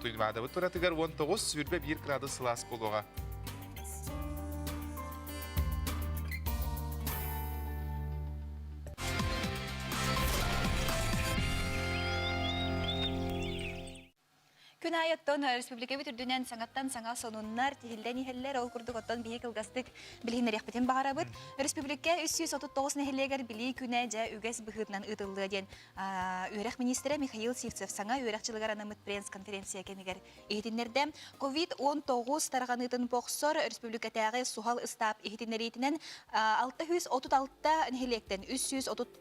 Tuymada bu turatıgar 19,1 gradus Celsius buluğa. Күнайыттон республика бүтүрдүнен саңаттан саңа сонуннар тихилден ихеллер ол курдук оттон бихи кылгастык билихинерехпетин багарабыт. Республика 339 нехелегер били күнэ жа үгес быхытнан ытылды ден үйрек министрі Михаил Сивцев саңа үйрекчилыгар анамыт пресс-конференция кемигер ихитиннерде COVID-19 тарганытын поксор республикатагы сухал ыстап ихитинеритинен 636 нехелектен 339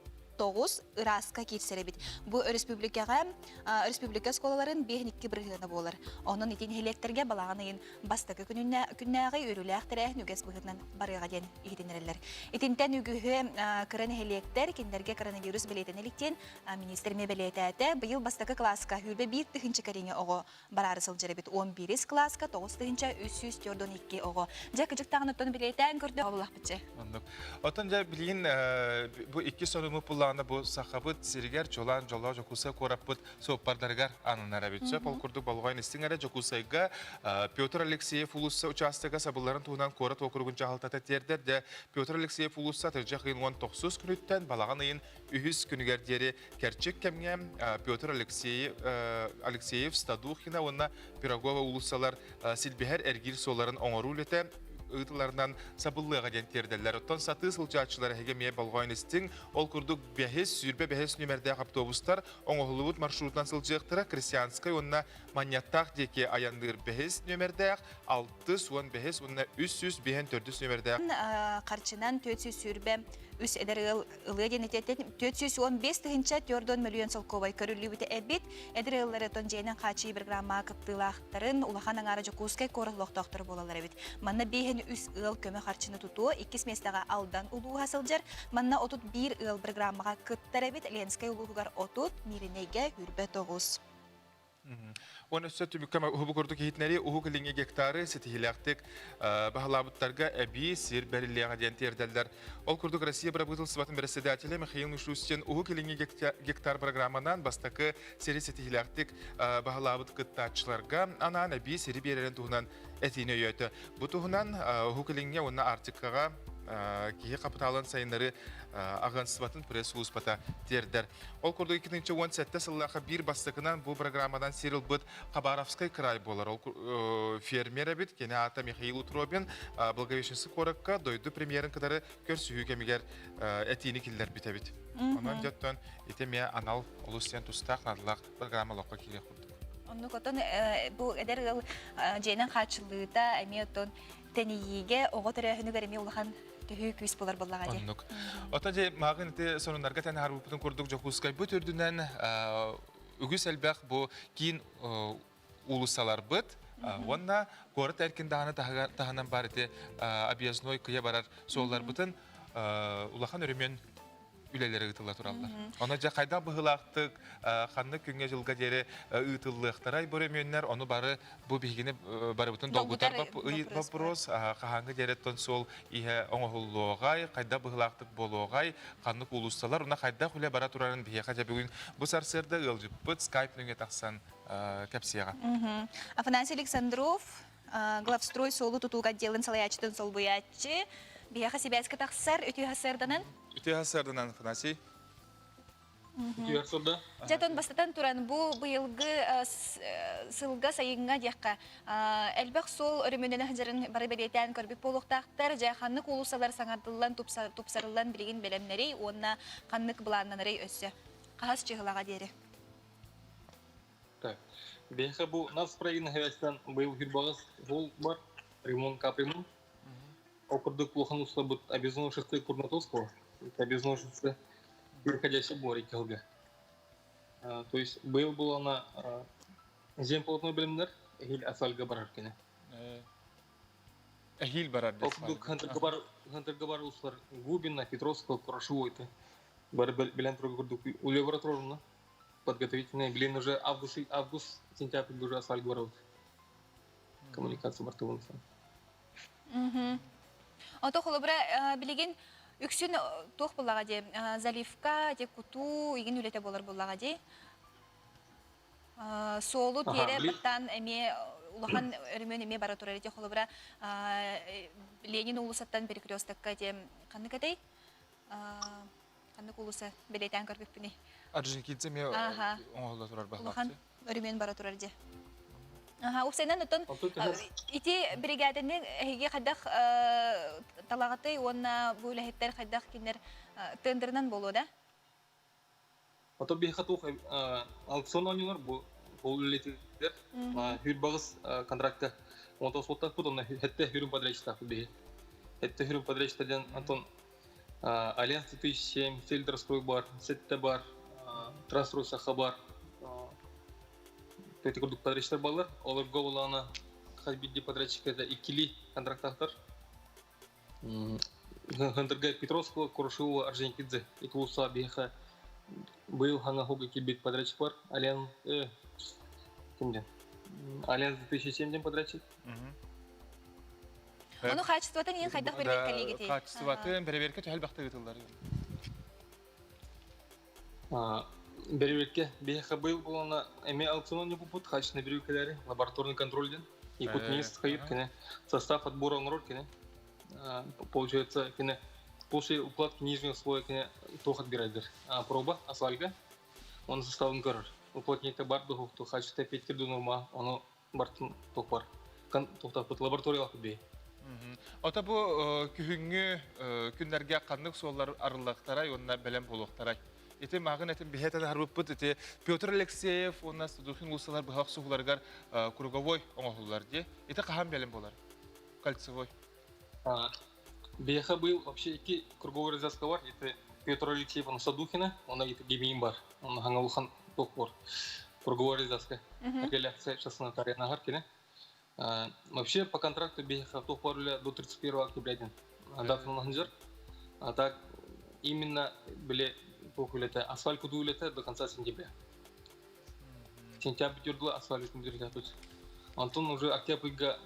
ыраска кирсеребит. Бу республика сколаларын бехникки биргена болар. Онун итин хелектерге балаганын бастакы күннәгы өрүләхтере нүгес быгытнан барыга ден ихтинерлер. Итинтен үгүһө кырын хелектер киндерге коронавирус билетенеликтен министр мебелетәте быйыл бастакы класска хүрбе 1 тыгынчы карине ого барары сылжырыбит 11 класска 9 тыгынча 342 ого. Жакыжык тагынытын билетен көрдө болак биче. Отон жа билин бу 2 сонуму пуллана бу сахабыт сиригер жолан жоло жокуса корапыт сопардаргар анынара бүтсө полкурду болгойн истиңере жокусайга Петр Алексеев улусса участога сабыларын туунан корат округун жахалтата тердер де Петр Алексеев улусса тыржа кыйын 19 күнүттен балаган ыйын 300 күнүгердери керчек кемге Петр Алексеев Стадухина онна Пирогова улуссалар силбехер эргир соларын оңорулете ытыларынан сабыллыга ден терделер. Оттон саты сылжаачылар хегемие болгойн истиң ол курдук сүрбе бехес нөмердегі автобустар оңоғылыбыт маршрутынан сылжыктыра Крестьянскай онна маньяттақ деке аяндыр бехес нөмердегі 6 суан бехес онна 300 бехен 400 нөмердегі. Қарчынан 400 сүрбе үс эдер ылы денететтен 415 тыгынча 4 миллион солковай көрүлүбүтэ эбит эдер ылларытон жейнен качы бир грамма кыптылактарын улахан аңара жокускай корулоктоктор болалар эбит. Манна бехен үс ыл көмө харчыны тутуу 2 местага алдан улуу хасылжар. Манна отут 1 ыл бир граммага кыттар эбит. Ленскай улуугар отут миринеге хүрбе 9. Оны сөтүмүк кама уху курдук хитнери уху килинге гектары сетихилактык бахалабыттарга эби сир берилега ден терделдер. Ол курдук Россия брабытыл сыбатын председателе Михаил Мишустин уху килинге гектар программанан бастакы сери сетихилактык бахалабыт кыттачыларга анан эби сири беререн туһунан этине өйөтө. Бу туһунан уху килинге онна артиккага кие капиталын сайынları агансыбатын пресс-службата тердер. Ол курдук 2017 сыллаха бир бастыкынан бу программадан сирилбыт Хабаровский край болар. Ол фермер бит кене ата Михаил Утробин Благовещенский коракка дойду премьерин кадары көрсүгү кемигер этини киллер битебит. Онан жаттан итеме анал олустен тустак надылак программалыкка кие курдук. Онну котон бу эдер жейнен качылыта эмиотон тениге ого төрөһүнү береми улахан төһү күс болар боллага же. Оннук. Ота же магын те сонунарга тен харбытын курдук жокускай бу төрдүнөн үгүс элбек бу кийин улусалар быт. Онна город эркин даганы таханан бар те объездной кыя барар солар бытын улахан өрөмөн үлелері ытылла туралдар. Оны жа кайда быһылактык, ханны күнгө жылга жери ытыллыктарай бөрөмөннөр, оны бары бу бигине бары бутун долгутар вопрос, кахангы жереттен сол ihe оңохуллогай, кайда быһылактык болгай, ханны улусталар, уна кайда хуле бара турарын бияка жа бүгүн бу сарсырда ылжып бут Skype нүнгө таксан кепсияга. Афанасий Александров, главстрой солу тутулга делен салаячтын сол буячы. Бияха Сибирска таксар өтү хасырданан. Өтү хасырданан Афанасий. Өтү хасырда. Жатон бастатан туран бу быйылгы сылга сайынга дияка элбек сол өрөмөнөн хажарын бары беретен көрбүк болуктактар жа ханнык улусалар саңардылан тупсарылан билген белемнери онна ханнык буланнанары өссө. Кахас чыгылага дери. Так. Бияха бу нацпроектный хозяйстван быйыл хүрбагыс жол бар, ремонт капремонт. Округ плохо услабут обязанного шестой Курнатовского, обязанного шестой переходящего море Келга. То есть была на земплотной блендер, Эхиль Асальга Бараркина. Эхиль Барар. Округ Хантер Услар Губина, Петровского, Курашуойта. Белянтрог у Левратровна. Подготовительные блин уже август-сентябрь уже Асальга Барот. Коммуникация бортовунца. Ото холобра билеген үксүн тох булага де заливка де куту иген үлете болар булага де. Солу Ага, тере бли- баттан эме улахан өрмөн эме бара турар эте холобра Ленин улусаттан перекрестокка тем канны катай канны улуса белетен көрбүппүни. Аржинкидзе ме Ага. оңолда турар Улахан бахлапсы. өрмөн бара турар же. Усайнан отон ити бригаданы хиге хадах талагаты онна булахеттер хадах кинер тендернан болу да. Ото бихатух аукцион ойнолар бұл үлетелер хүрбағыз контрактка 19 сотта путон хетте хүрүм подрядчиктар бе. Хетте хүрүм подрядчиктардан Антон Альянс 2007, Сельдрострой бар, Сетте бар, Трансрой Саха бар. Төте курдук подрядчиктар балар. Олар голана хабидди подрядчикта икили контракттар. Хандырга Петровского, Куршилова, Орджоникидзе, Икулуса беха был хангахуга кибит подрядчик бар. Альянс Альянс 2007 подрядчик. Ону качествотан ен хайдах бир коллеги те. Качествотын береберке тәл бакта гытыллар. Береберке беха был на эме аукцион не попут качественный береберкелери, лабораторный контроль ден. И вот министр хаит кене состав отбора народ кене. Получается кене после укладки нижнего слоя кене тох отбирает. Проба асфальга он составын көрөр. Уплотнение бар духу, то качество 5 кирду норма, оно бартын тох бар. Тохтап лабораториялык бе. Ота бу күнгө күннәргә каннык солар арылыктара, онна белән булыктара. Ите магын этим бехетен харбыппыт ите Петр Алексеев, онна Судухин усалар бахак сугуларгар круговой оңолулар ди. Ите кахам белән булар. Кольцевой. Беха был вообще iki круговой разъездка это Петр Алексеев, он Садухина, он это Гемин бар, он Хангалухан Токбор. Круговой разъездка. Реляция сейчас на тарена гаркине. Вообще по контракту Беха Токбор до 31 октября. Дата на ханжер. А так именно были похулета асфальт кудулета до конца сентября. Сентябрь дёргла асфальт кудулета тут. Антон уже октябрьга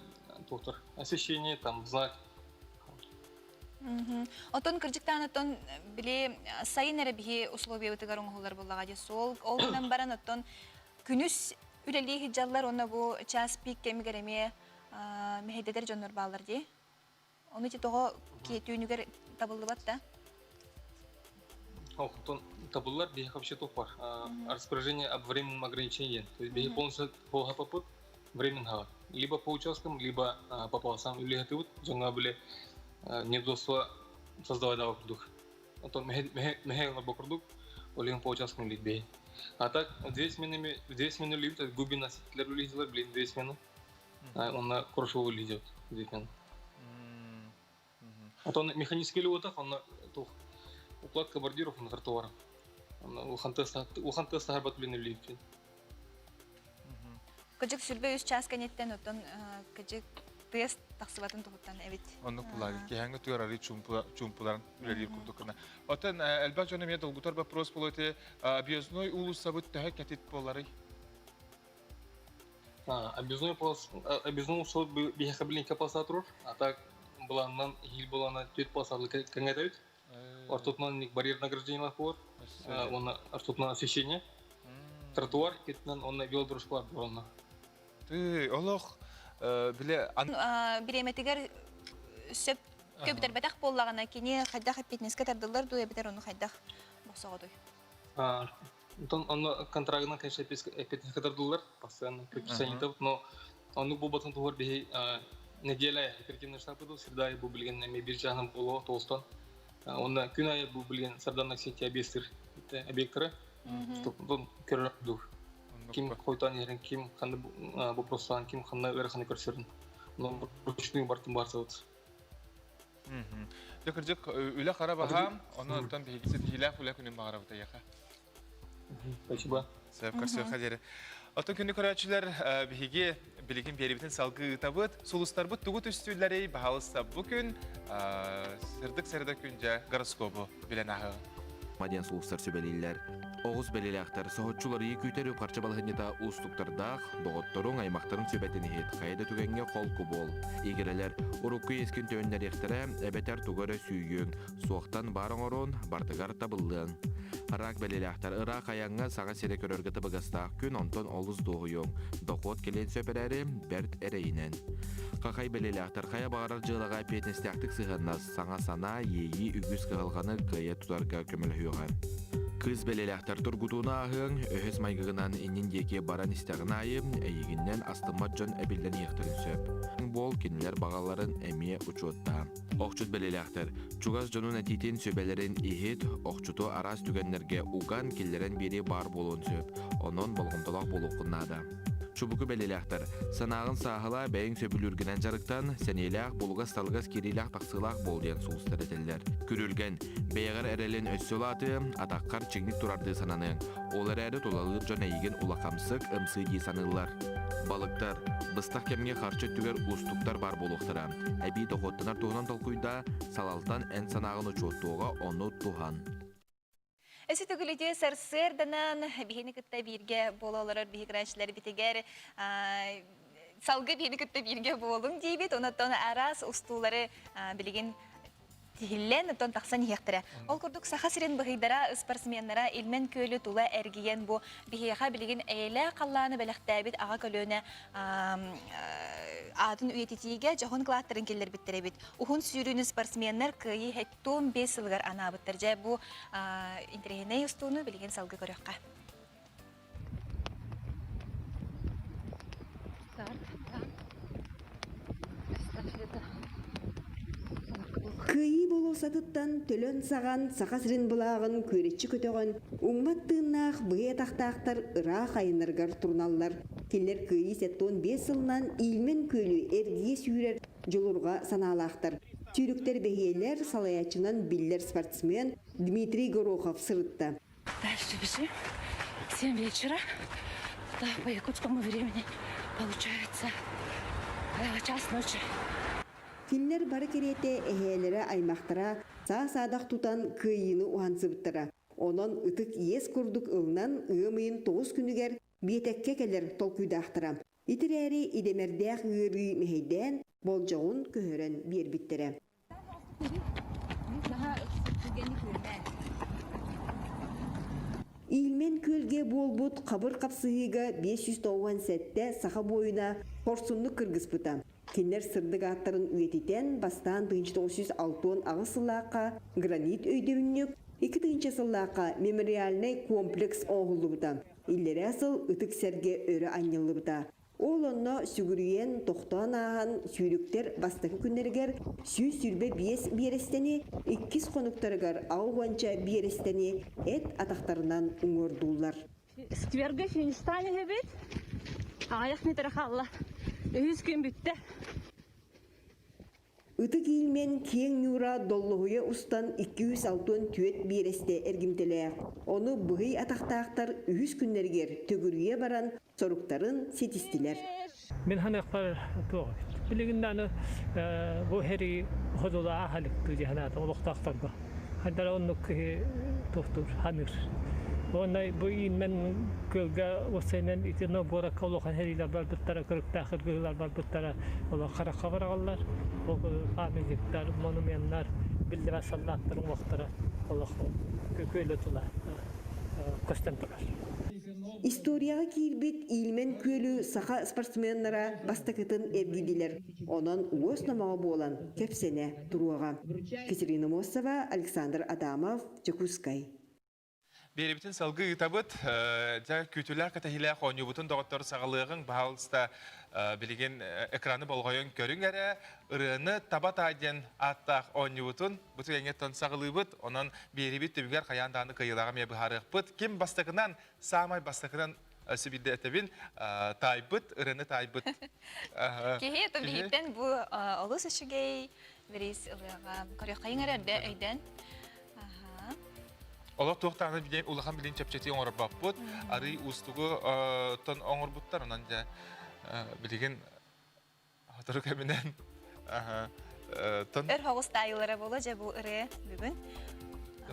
доктор. Освещение там знак. Отон кыржыктан отон биле сайынere бихи условия өтөгөр оңолар буллага же сол олдан баран отон күнүс үлели хижаллар онна бу час пик кемигереме мехедедер жоннор баалар ди. Оны того кетүүнүгөр табылыбат да. Охтон табулар беха вообще топар. Распоряжение об временном ограничении. То есть беха полностью полга попут временно. Либо по участкам, либо по полосам улегатывают. Жонга были недоступно создавать давокурдук. Антон мехел на бокурдук, улеган по участкам либе. А так 2 смены либо, то есть глубина сетлер улегатывали, блин, 2 смены. Он на Куршеву улегатывает 2 смены. Антон механический левотах, он на укладка бордюров на тротуарах. Ухантеста харбатлин улегатывает. Кыжык сүрбө үс час канеттен отон кыжык тест таксыбатын тугуттан эбит. Онны кулага кеханга туярары чумпуларын үлели курдукна. Отан элбак жана мен долгутар вопрос болоте объездной улус сабыт тахак кетит болары. Объездной улус беха билин капасатрур, а так буланнан хил булана төт пасарлы кеңетет. Артутнан барьер награждения бар. Он артутнан освещение. Тротуар кетнан он велодорожка бар. Ты олох биле Биреметигер сөп көбүтер бетак боллагана кини хайдах фитнеске тардылар дуя битер ону хайдах босогодой. Он контрагына, конечно, фитнеске тардылар, постоянно предписание, но он бу батон тугар бе неделя оперативный штаб был, среда бу билген эме бир жагынан боло толстан. Он күн ай бу билген сарданак сети объекттер, объекттары. Чтобы көрөр дух. Ким койтан ерен, ким қанды вопростан, ким қанды өріқаны көрсерін. Но ручную бартын барса өтсі. Декірдік үлі қара бағам, оны ұттан бейгісі тейіләк үлі күнін бағара бұта яқа. Спасибо. Сәп көрсер қадері. Оттан күнні көрәтшілер бейге білеген беребетін салғы табыт, солыстар бұт тұғыт үстілері бағалыста бүкін сырдық сәрді күнде гороскопы білен ағы. Маден соғыстар сөбелейлер. Оғыз белелектер соғытшылары екейтері парча балғынета ұстықтардақ, доғыттырың аймақтарын сөбетіні хет қайда түгенге қолқы бол. Егерелер ұрыққы ескен төнлер ектері әбетер тұғыры сүйген, соқтан барың орын, бартығар табылдың. Ырак белелектер ырак аянга саға сере көрөргө табыгастақ күн онтон олыз доғуйон. Доқот келен сөперәрі бәрт әрейінен. Қақай белелектер қая бағарар жылаға петнестяқтық сығаннас саңа сана ейі үгіз қығылғаны қия тұтарға көміліғіған. Кыз белелектер тургутуна ахын, өһөс майгығынан иннин деке баран истягын айым, әйігіннен астымат жон әбілден ектірін сөп. Бол кенілер бағаларын әмие учуотта. Оқчут белелектер, чугас жонун әтитен сөбелерін ихет, оқчуту арас түгенлерге уган келлерен бері бар болуын сөп, онон болғымтылақ болу қыннада. Чубуку белелектер, санағын сағыла бәйін сөбілүргінен жарықтан, сәнелек болуғас талғас керилек тақсылақ болден соғыстар етелер. Күрілген, бәйғар әрелен өссөлаты, атаққар чеңнік тұрарды сананың. Олар әрі толалып жон әйген улақамсық ымсы дей санылар. Балықтар, быстақ кемге қарчы түгер ұстықтар бар болуқтыра. Әбей тоқоттынар туғынан толқуйда, салалтан ән санағын ұчуоттуға оны туған. Эси төгіліде сарсырданан бейіні күтті бірге болаларыр, бейі граншылары бітігер, салғы бейіні күтті бірге болым дейбет, онаттан арас ұстулары білеген тихиллен, оттан тақсан ехтірі. Ол күрдік сақа сирен бұғидара спортсменлара илмен көйлі тула әргіген бұ бейіға білеген әйлі қалланы бәліқтәбет аға көліне атын үйететіге жоғын қылаттырын келер біттірі бет. Ухун сүйріні спортсменлер күйі хәттон 5 сылғар ана бұттыр. Жай бұ интерегеней ұстуыны білеген салғы көріққа. Кыйы болу сатыттан төлөн саған сақасырын бұлағын көретші көтіғін ұңматтығынақ бұйы тақтақтар ыра қайынырғар турналар. Келер кыйы сеттон 5 сылынан илмен көлі әрдие сүйрер жолырға саналақтар. Түйріктер бәйелер салаячынан биллер спортсмен Дмитрий Горохов сырытты. Дальше бежим. 7 вечера. Да, по якутскому времени получается час ночи. Киллер бары керете эхелері аймақтара саа-садақ тутан кыйыны уансыбыттыра. Онон ытык ес күрдік ылынан ымайын 9 күнігер бетекке келер толкуйдақтыра. Итірәрі идемердәқ ғыры мехейден болжауын көхірін бербіттірі. Илмен көлге болбут қабыр қапсығыға 590 сәтті сақа бойына қорсынны кыргызбыта. Кенер сырдық аттарын үететен бастан 1906 ағысылаққа гранит өйдеуіннік, 2 сылаққа мемориальный комплекс оғылы бұта. Иллері асыл үтік сәрге өрі аннылы бұта. Ол онно сүгірген тоқтан ағын сүйріктер бастықы күнергер сүй сүрбе 5 берестені, 2 қонықтарығар ауғанча берестені әт атақтарынан ұңырдулар. Скверге финистане хебет. Аяқ метр қалла. 100 күн бітті. Үтік илмен кең юра доллығыя ұстан 206 түйет бересте әргімтелі. Оны бұғый атақтақтар 100 күннергер төгірге баран соруқтарын сетістілер. Мен ханақпар тоғыз. Білігіндені бұл хәрі ғодыла ағалықты жеханаты олықтақтарға. Хандара оны күхе тоқтыр, ханыр. Ондай бұйын мен көлге осайнен итіно бора колохан хәрилер бар бұттара, күріктақыр күйлер бар бұттара, олар қараққа барағалар, ол памятниктер, монументтер, білді басаллаттырын оқтыра, олар көйлі тұла, көстен тұрар. Историяға кейірбет илмен көлі сақа спортсменлара бастақытын әргеділер. Онан өз намаға болан кәпсене тұруаға. Катерина Мосова, Александр Адамов, Чекускай. Беребитин салгы ытабыт, күтүләр катахилә хоню бутын доктор сагалыгын баалыста билеген экраны болгойон көрүңәрә, ырыны табат аден аттак оню бутын, бутыгәнгә тон сагалыбыт, онан беребит төбүгәр каянданы кыйлагы ме бахарыпыт, ким бастыгынан самай бастыгынан сибилде этебин тайбыт, ырыны тайбыт. Кеһе төбиттен бу олус ишигей берис ылыга корякайыңарда өйдән. Олар тоқтағаны білген улахан білген чәпчәтей оңыр баппыт, ары ұстығы тон оңыр бұттар, онан жа білген атыры кәмінен тон... Өр хоғыз тайылары болу жа бұл ұры бүгін.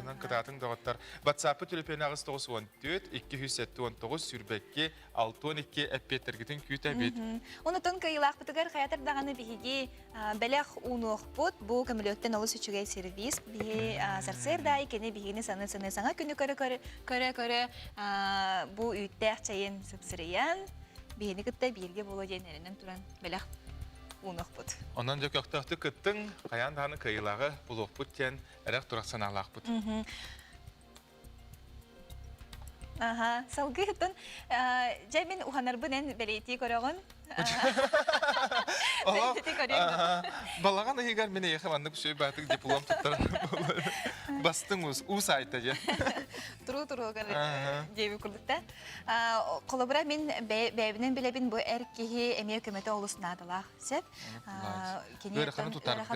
Онан кытатын доғыттар. WhatsApp-ы түліпен ағыз 914, 219 сүрбәкке 612 әппеттергітін күйт әбет. Онутон кыйлақ бұтығар қаятыр дағаны бігі бәләқ ұнуық бұд, бұл көмілеттен олы сүчігей сервис, бігі сарсырда екені бігіні саны саңа күні көрі бұл үйттәқ чайын сыпсырыян, бігіні күтті бірге болу денерінен тұран бәләқ ұнуық бұд. Онан жок yoқтақты күттің, қаян дағаны кыйлағы бұлуқ бұд тен әрәқ тұрақсан алақ бұд. Салғы ұттын, жай мен ұғанар бұнен бәлейті көріғын. Балаған егер мен еқі мандық сөй бәтік диплом тұттар. Бастың ұс айта же. Тұру дейбі күрдікті. Қолыбыра мен бәйбінен білебін бұл әркеге әме өкіметі олысынадылақ. Сәп? Өріқаны тұтарға.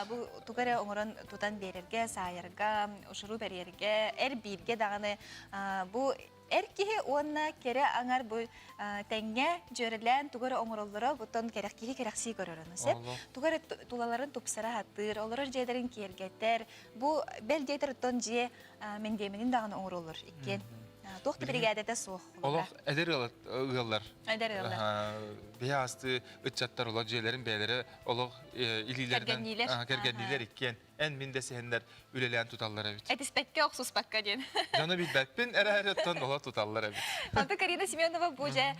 Бұл тұғыры оңырын тұтан берерге, сайырға, ұшыру берерге, әр бірге дағаны бұл Эркиһи уонна кере аңар бу тәңгә җөрелән тугары оңроллары бутон керәккиһи керәкси көрөрөн сеп. Тугары тулаларын тупсара хаттыр, олар җәдәрен киергәтер. Бу бел җәдәр тон җе мен деменин дагын оңроллар икән. Тохты бригадада сух. Олох әдер ыллар. Әдер ыллар. Биясты үтчаттар олар җәләрен бәйләре олох илиләрдән кергәнниләр икән. Эн миндә сәһәннәр үлелән туталлар бит. Әтиспәткә охсус пакка дин. Жаны бит бәппен әрәрәттән олар туталлар бит. Ханта Карина Семенова буҗа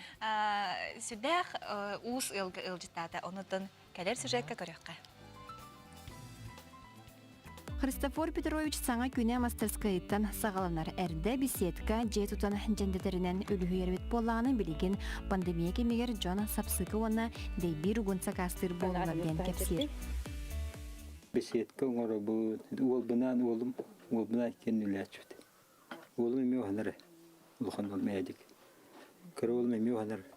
сүдәх ус илҗитата. Онытын кәләр сюжетка көрәккә. Христофор Петрович саңа күнә мастерскайыттан сағаланар әрді беседка же тутан жендетерінен өліхүйербет болағаны білеген пандемия кемегер Джон Сапсықы оны дейбір ұғынса кастыр болуылардан кәпсер. Беседка оңыры бұл, ол бұнан екен үлі әчіпті. Олым еме оғанары, ұлған олым әдік. Кірі олым еме оғанары.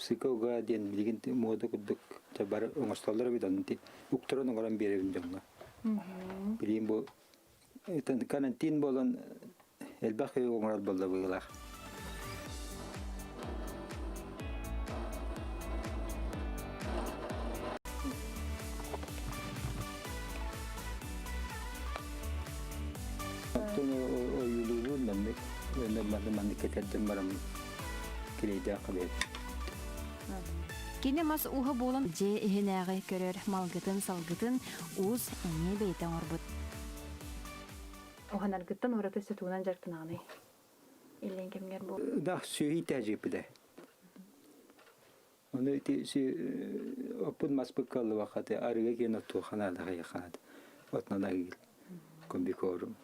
Сықы оға ден білеген моды күдік табары оңырсталары беданын ұқтырын оңыран беребін жоңға. Bileyim bu karantin bolan elbette oğlan bolda bıgılar. Tüm o yolu ben de keterdim varam kilide akabet. Кене мас уха болан же ихенәгы көрөр малгытын салгытын уз әне бейтен орбут. Оғанар гыттан ораты сөтуынан жарктын ағаны. Илен кемгер бұл. Да, sühi təcrübə də. Onu opun maspıkalı vaxtı arıga gene tuğanada yaxanadı. Otnada gil. Kombikorum.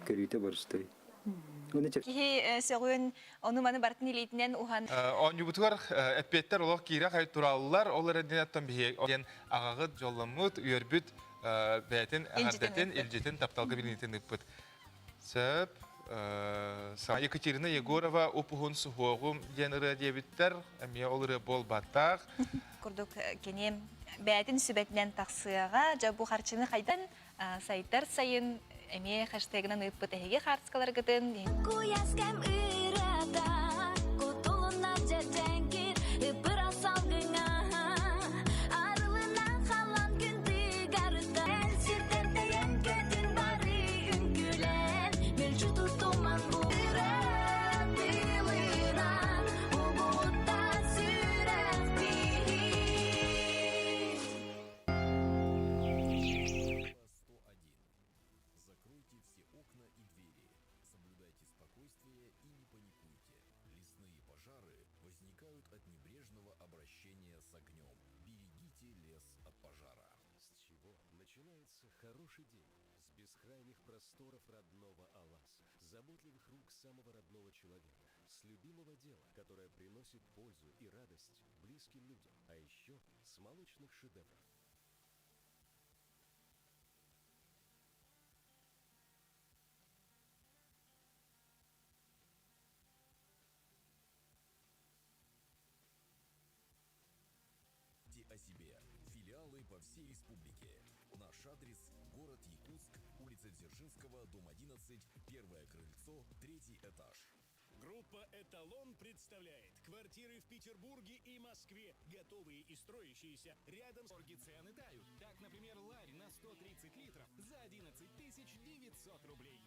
Körüte barıştı. Кихи сөгүн ону маны бартын илейтинен ухан. Он юбутугар эппеттер олох кира хай тураллар олар эдинаттан бие. Ген агагыт жолламут үйөрбүт бәтин агардатын илжетин тапталгы билинтен ыппыт. Сөп Екатерина Егорова опугун сухогум генеры дебиттер эме олары бол баттак. Курдук кене бәтин сүбәтнен таксыга жабу харчыны хайдан сайттар сайын эме хэштегнан ыппыт эге харцкалар гытын. Куяскам ирада, кутулуна жаденкир, ыпыра салгыңа, арылына халан күнді гарыта. Сиртен тейен кетин бары үңгілен, мелчу тұтуман бұйран билыран, убутта сүрәт бейін. Закройте все окна и двери. Соблюдайте спокойствие и не паникуйте. Лесные пожары возникают от небрежного обращения с огнем. Берегите лес от пожара. С чего начинается хороший день? С бескрайних просторов родного Аласа, заботливых рук самого родного человека, с любимого дела, которое приносит пользу и радость близким людям, а еще с молочных шедевров. О себе. Филиалы по всей республике. Наш адрес – город Якутск, улица Дзержинского, дом 11, первое крыльцо, 3-й этаж. Группа «Эталон» представляет квартиры в Петербурге и Москве, готовые и строящиеся рядом с цены тают. Так, например, ларь на 130 литров за 11 900 рублей.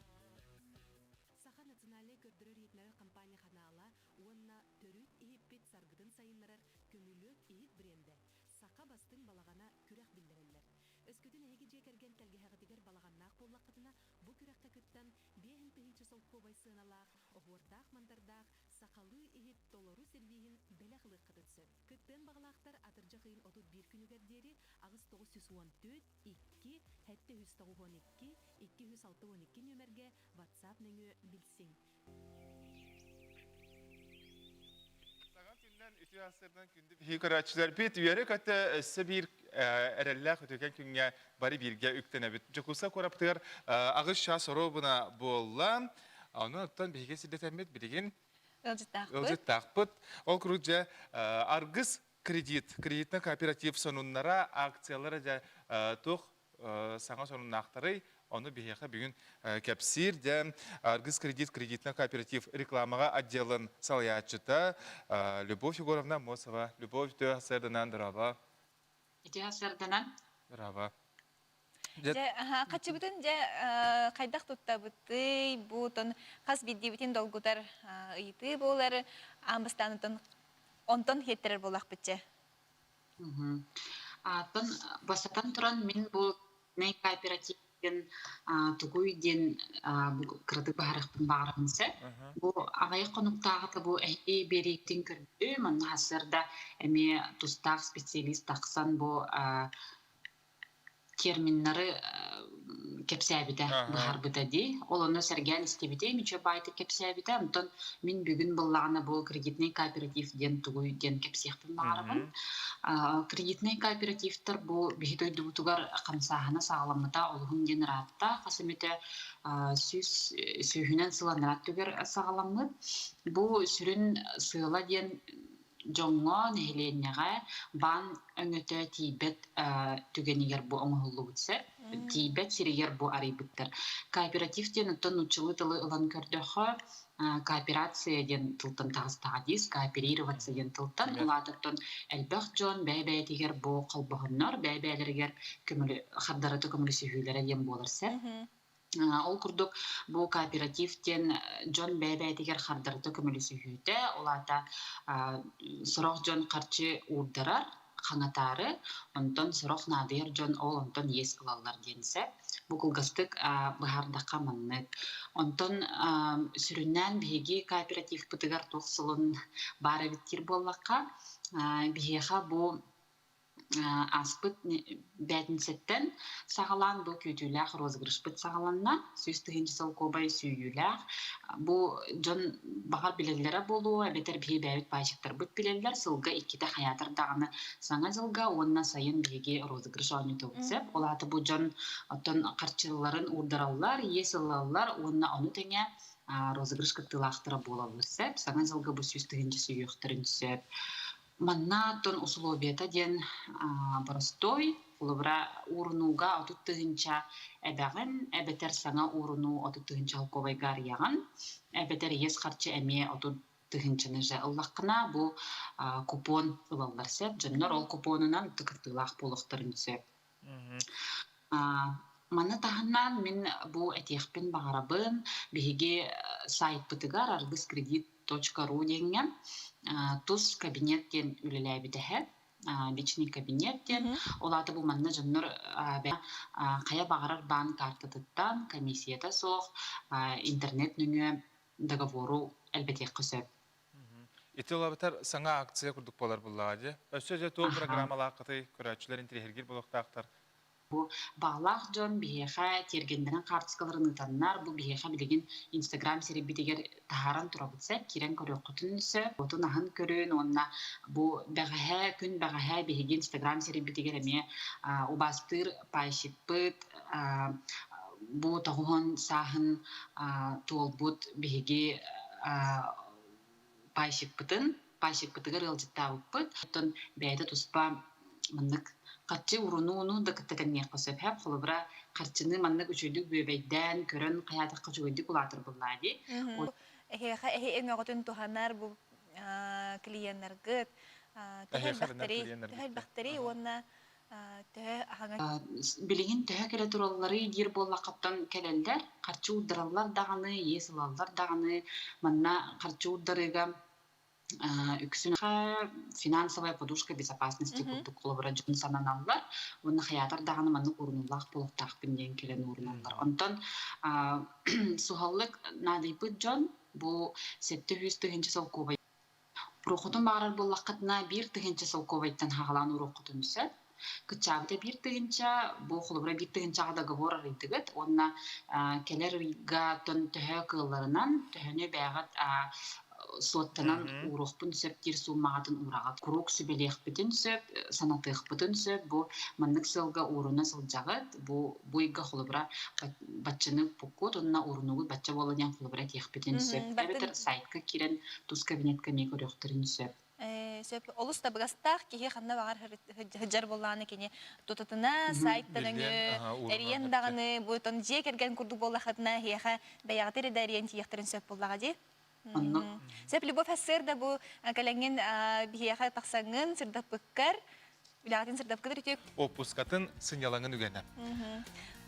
национальный көрдірер етнері компания қанала, онна түріт ехіппет саргыдын сайынларар көмілөт ехіт бренді. Сақа бастың балағана күрәқ білдірелер. Өскөтін әйгі жекерген тәлгіғатығыр балағаннақ боллаққытына бұ күрәққа күттен бейін пейінші солқу байсыналақ, оғырдақ мандардақ, сақалы ехіт толору сервейін бәләқылық қытытсы. Күттен бағалақтар атыржа қиын 31 күнігердері ағыз 914 2 хәтті 112 212 нөмерге WhatsApp нөңі білсің. Саған күннен үті асырдан күнді бейі көрәтшілер бет үйері көтті өссі бір әрәлләқ өтіген күнге бары бірге үктен әбіт. Жүкуса қораптығыр ағыз ша сұру бұна болла. Оны ұттан бейге сілдетәмет білеген Ылжыттақпыт. Ол күрүджі аргыз кредитна кооператив сонуннара акциялары жа тоқ саңа сонуннақтары оны бейеқа бүгін кәпсір де аргыз кредитна кооператив рекламаға отделын салаятчыта Любовь Егоровна Мосова. Любовь тө асырдынан дырава. Ити асырдынан? Дырава. Қачы бүтін қайдақ тұтта бұтты, бұтын қас бидді бүтін долгутар ұйты болары, амбыстанытын онтын хеттерер болақ бітче. Басатан тұран мен бұл нәй кооперативден тұғуйден қырды бағарықпын бағарығынсы. Бұл ағай қонуқтағыты бұл әйе беректен көрді, мұны асырда әме тұстақ специалист тақсан бұл терминнары кепсәбіді бұғар бұтады. Ол оны сәрген істебіде, мече байты кепсәбіді. Онтон мен бүгін бұллағына бұл кредитный кооперативден тұғыйден кепсеқпін бағарығын. Кредитный кооперативтер бұл бейдойды бұтығар қамсағына сағаламыда олығын ден ратта. Қасыметі сүйінен сылан рат түгер сағаламыд. Бұл сүрін сыйла ден жоңға нәйленеға бан өңөті тейбет түгенігер бұ оңғылы бұтсы. Тейбет сирегер бұ арай бұттыр. Кооперативден ұттын ұчылы тылы ұлан көрдіғі кооперация ден тылтын тағыстағадис, кооперироваться ден тылтын. Ұлатыртын әлбәқ жон бәй-бәйтігер бұ қалбығыннар, бәй-бәйлергер қаддараты көмілі сүйілері ден болырсы. Ол күрдік бұл кооперативтен жон бәй-бәйтігер қаддараты көмілі сүйілді. Олата сұрақ жон қарчы урдарар, қаңатары, онтон сұрақ надыр жон ол онтон ес қылалар денсі. Бұл қылғыстық бұғардаққа маннық. Онтон сүріннен бейге кооператив бұтығар тоқсылын бары біттер боллаққа. Бейеға бұл аспыт бәтінсеттен сағалан бұл көтіләқ розғырышпыт сағаланна, сөйістігінші сыл көбай сүйіләқ. Бұл жон бағар білелері болу, әбетер бей бәйбет байшықтар бұт білелер, сылға иккеті хаятыр дағыны саңа жылға, онына сайын бейге розғырыш ауны төксеп. Олаты бұл жон отын қарчыларын урдаралар, есілалар, онына оны тәңе розғырыш кіттілақтыра болалырсеп, саңа жылға бұл сөйістігінші сүйіқтірін түсеп. Манна тон условията ден простой, улыбра урнуга отуттыгынча әбәғін, әбәтер саңа урну отуттыгынча алковай гар яғын, әбәтер ес қарчы әме отуттыгынчаны жа ұллаққына бұл купон ұлалар сәп, жыннар ол купонынан тұқыттылақ болуқтырын сөп. Маны тағынан мен бұл әтеқпен бағарабын, бейге сайт бұтығар argıskredit.ru деген тұз кабинеттен үлілі бітігі, личный кабинеттен. Олаты бұл манна жынныр қая бағарар банк артыдыттан, комиссията соқ, интернет нүңі договору әлбәтек қысып. Ити олабытар саңа акция күрдік болар бұллағады. Өсі же тоқ программалы ақыты көрәтшілер интерегергер болуқтақтар. Бұл бағлақ жон бейеға тергендерін қартысқаларын ұтаннар, бұл бейеға білеген Инстаграм серебетегер тағаран тұра бұтса, керен көрі құтын үсі, отын ағын көрін, онына бұл бәғаға, күн бәғаға бейеген Инстаграм серебетегер әме ұбастыр, пайшып бұт, бұл тағуын сағын туол бұт бейеге пайшып бұтығыр ұлжытта бұт, отын бәйді тұспа мұндық қатчы ұруну да кіттетенне қосып әп, қолыбыра қатчыны маннық үшілік бөбейден көрін қаядыққа жүгейді бұлатыр бұллады. Әхе өңіғытын тұханар бұл клиенттер ғыт, түхәл бәқтері, онына Төһө аһаңа Билигин төһө келе тураллары дир болла каптан келелдер, карчы удыраллар даганы, есылаллар даганы, манна карчы ударыга үксүн финансовая подушка безопасности курдук коллаборацион сананаллар. Онна хаятар даганы манна урнуллах болуктак бинден келен урнуллар. Онтон сухаллык надыйпыт жон бу 700 солковай. Прохотун багарар боллаккатна 1 солковайттан хагалан урокутун сөт. Кычабыта 1 бу холобра 1 договор арыдыгыт. Онна келер рига тон төһө кылларынан төһөнө бягат соттанан урохпун сөп тир суммагатын урагат. Курок сүбелехпитин сөп, санатыхпытын сөп, бу маннык сылга уруна сылжагыт. Бу буйга холобра батчаны пукут, онна урунугу батча боланyan холобра техпитин сөп. Бәбетер сайтка кирен тус кабинетка мекорёхтырын сөп. Сөп олус та быгастах кихи ханна багар хыджар болланы кини тутатына сайттан өңө эриен даганы буйтон же керген курду боллахатына хиха баягатыр да эриен тиехтерин сөп боллага ди. Сөп любовь хассер да бу каленген бихиха таксаңын сырдап быккар билатын сырдап кыдыр тек Опускатын сынялаңын үгенә.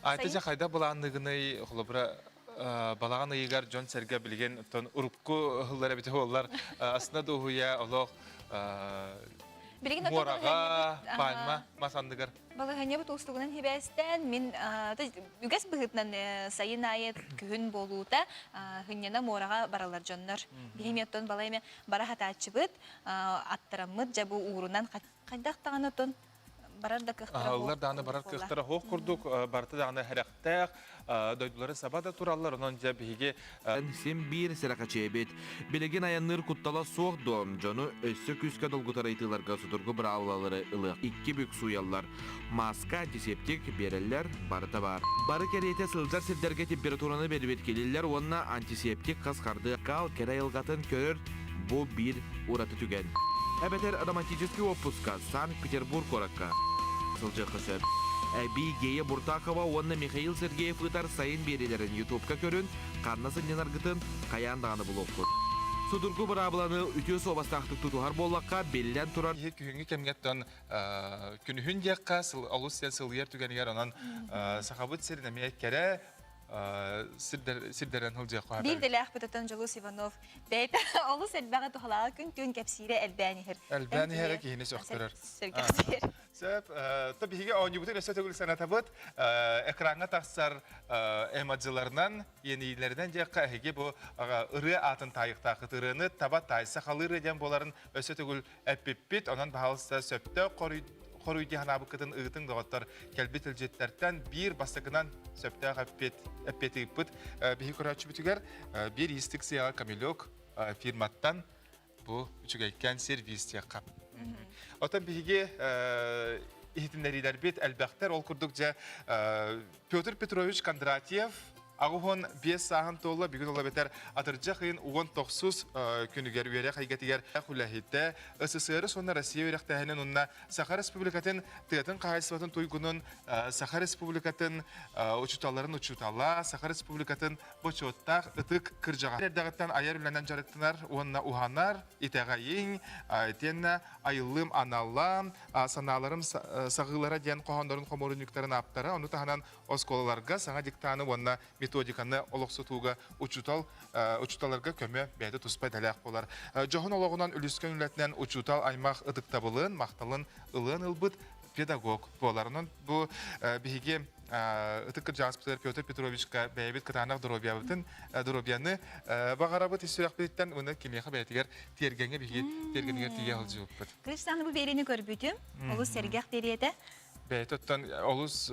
Айтыжа кайда буланлыгыны холобра балаган ыйгар Джон Серге билген тон урукку хыллары бите олар асна дохуя олох Морага, пальма, масандыгар. Балыгыне бут устугунан хибестен мин үгәс быгытнан сайын айет күн болута хыннена морага баралар жоннор. Бихиметтон балайме бара хатачыбыт аттырамыт жабу урунан кайдактаганы тон барар да кыхтара. Алар даны барар кыхтара хок курдук барты даны характак дойдулары сабада тураллар онон жабиге Сем бир серакачебет билеген аянныр куттала соқ дон жону өссө күскө долгутар айтыларга судургу бравлалары ылык 2 бүк суяллар маска антисептик береллер барыта бар бары керете сылжар сирдерге температураны бербет келиллер онна антисептик каскарды кал керайылгатын көрөр бу бир ураты түген Эбетер романтический отпуска Санкт-Петербург оракка сылжы кысып Әби Гея Буртакова, онна Михаил Сергеев ытар сайын берелерін ютубка көрін, қаннасын ненаргытын қаяндағаны бұл оқыр. Судургу барабыланы үтіс обастақтық тұтуғар болаққа беллен тұрар. Күхінгі кемгеттен күнүхін дияққа олыс сел сылғер түгенігер онан сақабыт серін әмейек кәрі сирдерен хыл жаққа. Bir de leh butatan Julus Ivanov. Beyt olus elbaga tuhlağa gün tün kepsire elbanihir. Elbanihir ki hini söktürür. Sevgisidir. Söp tabii ki oyuncu bütün ösötөгül sanatı ekrana taksar emacılarından yenilerden jaqqa hege bu ırı atın tayıqta qıtırını tabat taysa qalır eden boların ösötөгül eppipit ondan bahalsa söptö Koruyucu hanabı kıtın ığıtın doğatlar kelbet ilcetlerden bir bastıkından söptö eppeti ıppıt bihi koraçı bütüger bir istiksiya kamilok firmattan bu üçügeyken servis yaqqa. Otan bihige ihtimleriler bit elbaqtar ol kurdukça Pyotr Petrovich Kondratyev Ağuhon 5 sahan tolla bugün ola beter atırca xeyin 19 günüger üyere haygatiger xulahite SSR sonra Rossiya üyerektähinen onna Sakha Respublikatın tıyatın qahaysıbatın tuygunun Sakha Respublikatın uçutaların uçutalla Sakha Respublikatın boçottaq ıtık kırjağa. Derdağıttan ayar ülenden jarıktınar onna uhanar itagayin tenna ayıllım anallam sanalarım sağılara diyen qohanların komorunlukların aptara onu tahanan oskolalarga sağa diktanı onna методиканы олоқсытуға учуталарға көмө бәді туспай дәләқ болар. Жоғын олығынан үліскен үләтінен учутал аймақ ыдықтабылын, мақталын, ылын ылбыт педагог боларының. Бұл бігі ытыққыр жаңыспытыр Петр Петровичка бәйбет кытанақ дұробияны бағарабыт есуяқ бейттен оны кемеға бәйтігер тергенге бігі тергенге тиге алжы өппіт. Кристианы бұл берені көрбүтім, олы сергеқ береді. Бәйтоттан олус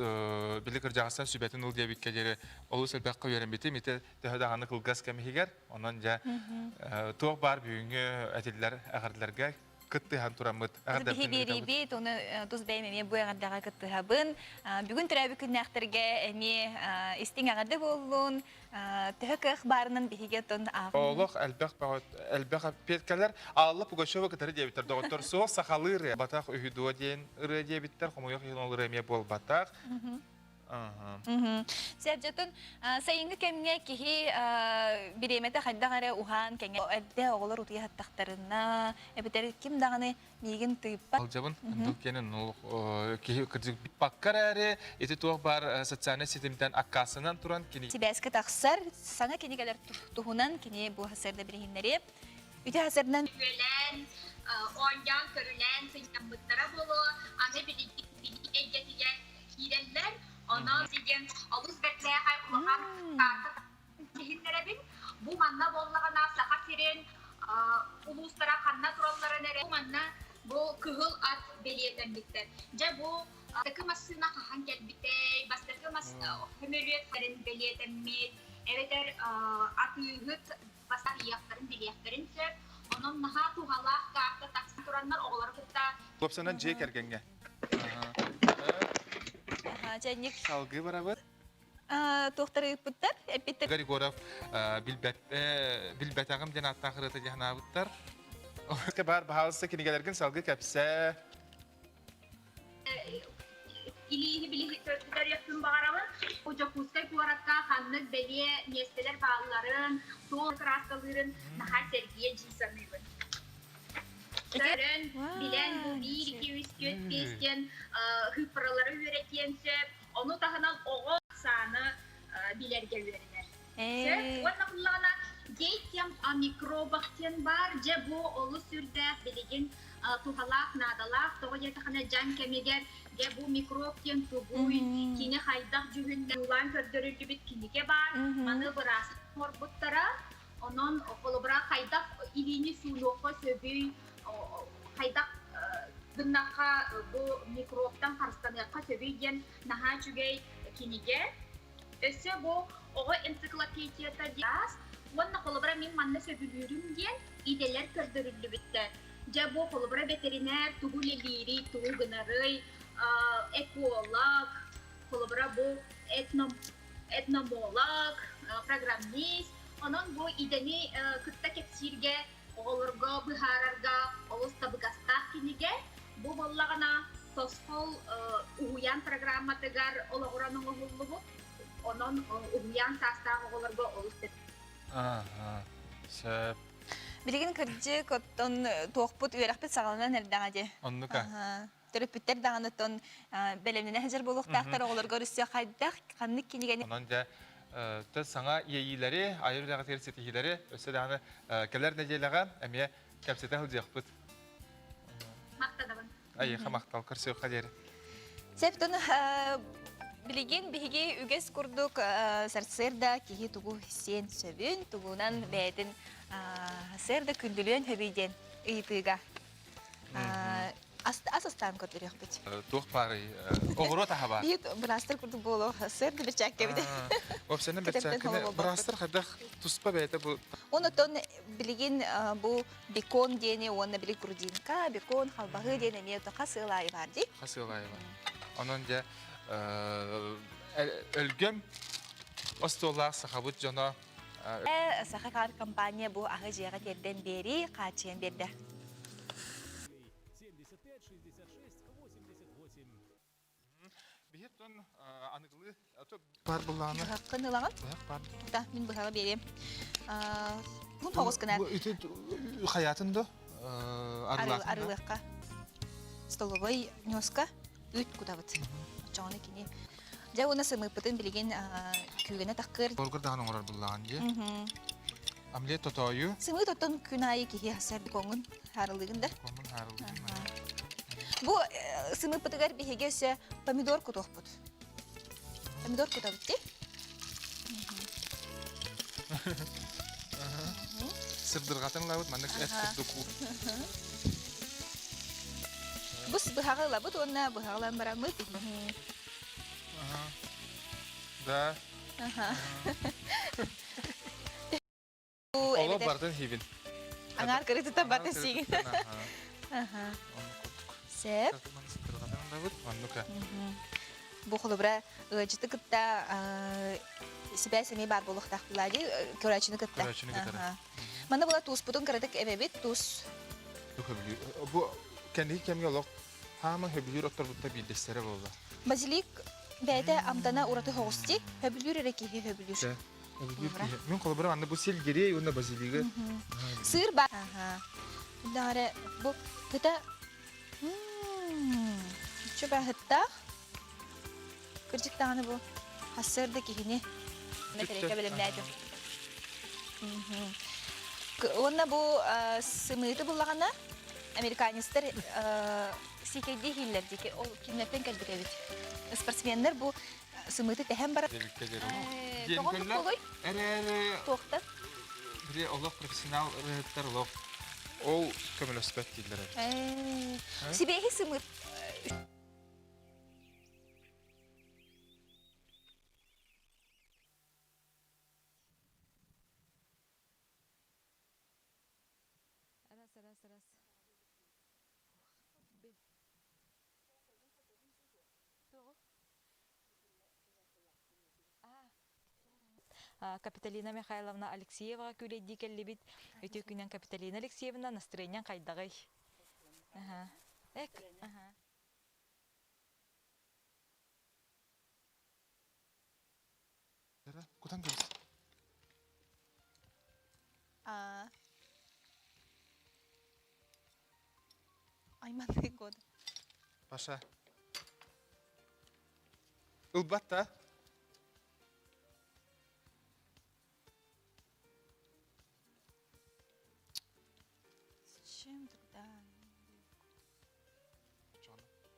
билик ыржағыстан сүбәтін ыл дебикке жері олус әлбәққа өрен беті мете төхедағаны қылғас кәмігер онан жа тоқ бар бүйіңі әтелілер әғарділерге кыттыхан турамыт. Бихи бери бит, оны туз бәймеме бұй ағардаға кыттыхабын. Бүгін түрәбі күннәқтірге әме істің ағарды болуын, төхі барының бихиге тұн ағын. Олық әлбәқ петкалар алып ұғашова кітары дебіттер. Доғыттар соқ сақалы ұры. Батақ үйдуа дейін ұры дебіттер, қомойық ең ол ұры әме бол батақ. Сәбжатын сайынгы кемге кихи биремете хайдагары ухан кеңе эдде оголор утуя хаттактарына эбетер ким даганы мигин тыйппа. Алжабын андыл кенен ул кихи кырдык биппаккар әрі эти туох бар социальный сетимден аккасынан туран кини. Сибәске тахсар саңа кенегелер тухунан кене бу хасарда бирихиннәре. Үтә хасардан Гөлән, оңян көрүлән сыйнамыттара болу, аны билик билигәтигән кирәлләр, ана дигән алыс бәтләгә улган карта киһиннәрәбин, бу манна боллагана саха сирен, улустара ханна тураллары нәре, манна бу кыгыл ат белиетен биттер. Жа бу такы масына хахан келбитей, бастакы мас хөмөлөт фәрен белиетен мет, эветер атыгыт бастак яктарын билияктарын сөп, onun naha tuğalaq qarta taksi turanlar oğları kıtta. Topsanan J kergenge. Janik Salgı barabar. Toxtarı puttar, epitter. Grigorov bilbetagım den attan xırıtı jahna buttar. O bar bahalsa kinigelergin salgı kapsa. İliğini bilih törtüler yaptığım bağıramın. O Jakuskay kuvarakka kanlık beliye niyesteler bağlıların, soğuk rastaların naha sergiye cinsanıydın. Sörün bilen bu 1, 2, 3, 4, 5 gen hıpıraları üretiyen söp, onu tahınan oğul sanı bilerge üretiler. Söp, onu kulağına geytiyem mikrobakten var, je bu olu sürde biligin tuhalak, nadalak, toğu yatağına can kemeger, ge bu mikrobken tubuy, kini haydak cühünde ulan kördörüldü bit kinike var, manı bırası morbuttara, onun kolubra haydak ilini suluğu söbüy, haydak dınaka bu mikrobtan karstanıqa söbüy gen naha çügey kinike. Öse bu oğu ensiklopediyata diyaz, onun kolubra min manna söbülürüm gen ideler kördörüldü bitter. Ja bu kolubra veteriner, tuğu leliri, tuğu gınarıy, ekolog, kolubra bu etnomolog, programmist, onun bu ideni kıtta kepsirge, olurga, bıhararga, olusta bıgastak kinige, bu bollağına toskol uhuyan programma tegar olağuranın uhulluğu, onun uhuyan sastağ olurga olusta. Söp. Bilgin kırcı kotton toğput üyerekpet sağlanan nereden de. Onnuka. Törüpütter dağınıton belemine hazır buluqtaqtar oğulurga rüsya qaydak, qanlık kinigeni. Onun da sana yeyileri, ayrı dağı tersetihileri, öse dağını keler neceleğe emiye kapsete hılcaqpıt. Maqtadabın. Ayıqa maqtal kırsı qaderi. Septon bilgin bihigi üges kurduk sarsırda kihi tugu hissen söbün, tugunan beytin sırda kündülüyen höbeyden ıyıtıga. Asastan kurduk bit. Tuğ pari, oğru taha var. Bir brastır kurduk bolu, sırda bir çakke bir de. Opsenen bir çakkine, brastır xadak tuspa beyte bu. Onu ton bilgin bu bikon diyene, onu bilik grudinka, bikon halbahı diyene miyeto kasılay vardı. Kasılay var. Onun da ölgüm ostollar sahabut jana. Sakakar kampanya bu ahı jega terden beri kaçıyan berde. 75, 66, 88. Bir ton anıglı par bulağını. Hakkını lan. Par. Da min bahalı bereyim. Hun hoğuz kınar. Bu iti hayatında arılaksın. Arılıqqa. Stolovoy nyoska üt kudavat. Çoğunu kini. Ja ona sımıpıtın bilgin kügene takkır. Bolgur dağın oğrar bulağın diye. Amle totoyu. Sımı totun künayı ki hasar kongun harılığında. Kongun harılığında. Bu sımıpıtıgar bir hegese pomidor kutohput. Pomidor kudavat di. Sırdırgatın lavut mandık et kutduku. Bu bıhağı lavut ona bıhağılan baramı di. Da. Ola bardan hibin. Angar kırı tuta batasi. Sep. Bu kolubra ıcıtı kıtta sibel semi bar buluq taqtıladı köraçını kıtta. Mana bula tuz putun kırıdık ebebit tuz. Bu kendi kemge olaq. Hama hebilir otur butta bildestere boldu. Bazilik бәйті амтана ураты хоғысти, хөбілür әрекеге хөбілür. Мен қолыбырам, анда бұл селгерей, онда базилигі. Сыр бар. Дары бұл күті... Чөбә хыттақ. Күрчік тағаны бұл хасырды кейіне. Мәтірекке білімләді. Онда бұл сымыйты бұлағана американистер секейді хиллер деке, ол кемлерден кәлбір әбет. Спортсменлер бұл сымыйты тәхем бар. Тоғын тұқылой? Тоқты? Біле, олық профессионал рыхыттар олық. Ол көміл өспәт дейділер. Себейхи сымыйт. Капиталина Михайловна Алексееваға күлейді келлебет. Өте күнен Капиталина Алексеевна настроениен қайдағай. Эк. Кудан келіз? Айманды годы. Паша. Үлбат та?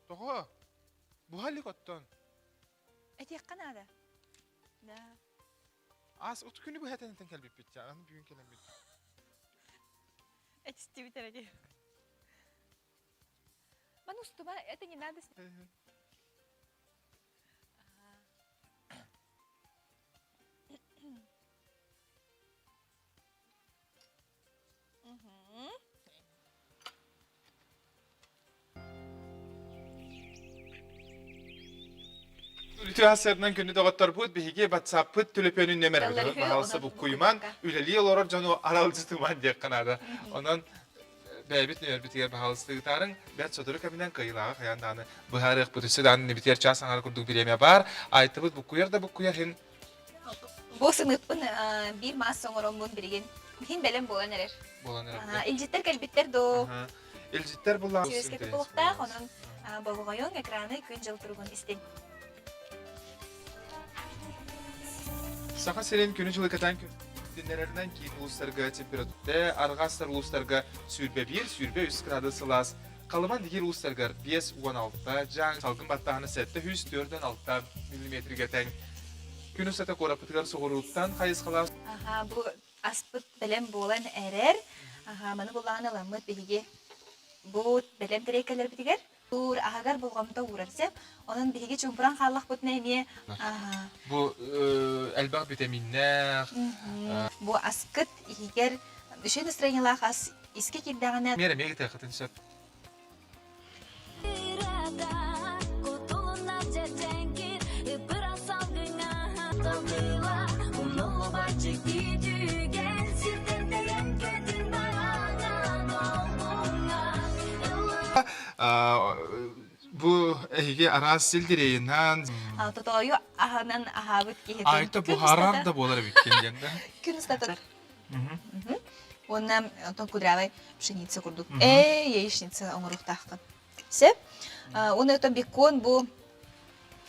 Тоғы, бұғали көттін. Әтек қанады? Да. Аз, ұт күні бұл әтенеттен кәлбеп бетті, ағаны бүгін келем бетті. Әтісті бітер әде. Мен ұстыма, әті не надо? Ütühaslarından günü doğatlar bu, bihiге WhatsApp tülüpönün nemer. Bahalsı bu kuyman, üleli olor canı aralıcı tıman diye kanada. Onun bäbit nöör bitiger bahalsızlıgıtarın bät soduru kaminden kıyılağı kayandanı. Bu harıq bu tüsüdan ne bitiger çağ sanar kurduk bireme bar. Aytıbız bu kuyar da bu kuyar hin. Bu sınıfın bir maas soňoron bun birigin. Hin belem bolan erer. Bolan erer. İlcitler kelbitler do. İlcitler bulan. Süesketi bulukta, onun boğuğayon ekranı gün jıl turgun istin. Sağa senin günü жылы katan dinlerlerden ki uluslarga temperaturda, argaslar uluslarga sürbe 1, sürbe 3 grada sılas. Kalıman digir uluslarga 5-16, jan salgın battağını sette 104'den 6 mm geten. Günü sete korapıtıgar soğuruluktan kayız kalar. Bu aspıt belem bolan erer. Manı bulağını alamıt behige. Bu belem terekeler bitiger. Tur agar bolgamda uğrarsam, onun behige çumpuran xallaq butna eme. Bu elbaq vitaminler. Bu askıt ihiger düşen настроениялах as iske kirdağına. Mere mege taqatın sat. Bu ehige araz sildireyinden Totoyu ahanan ahabıt kiheten. Ayta bu harar da bolar bitkenden de. Gün ıslatar. Ondan ton kudravay pшеница kurduk. Яичница оңырух тахкын. Сеп, оны өтөн бекон bu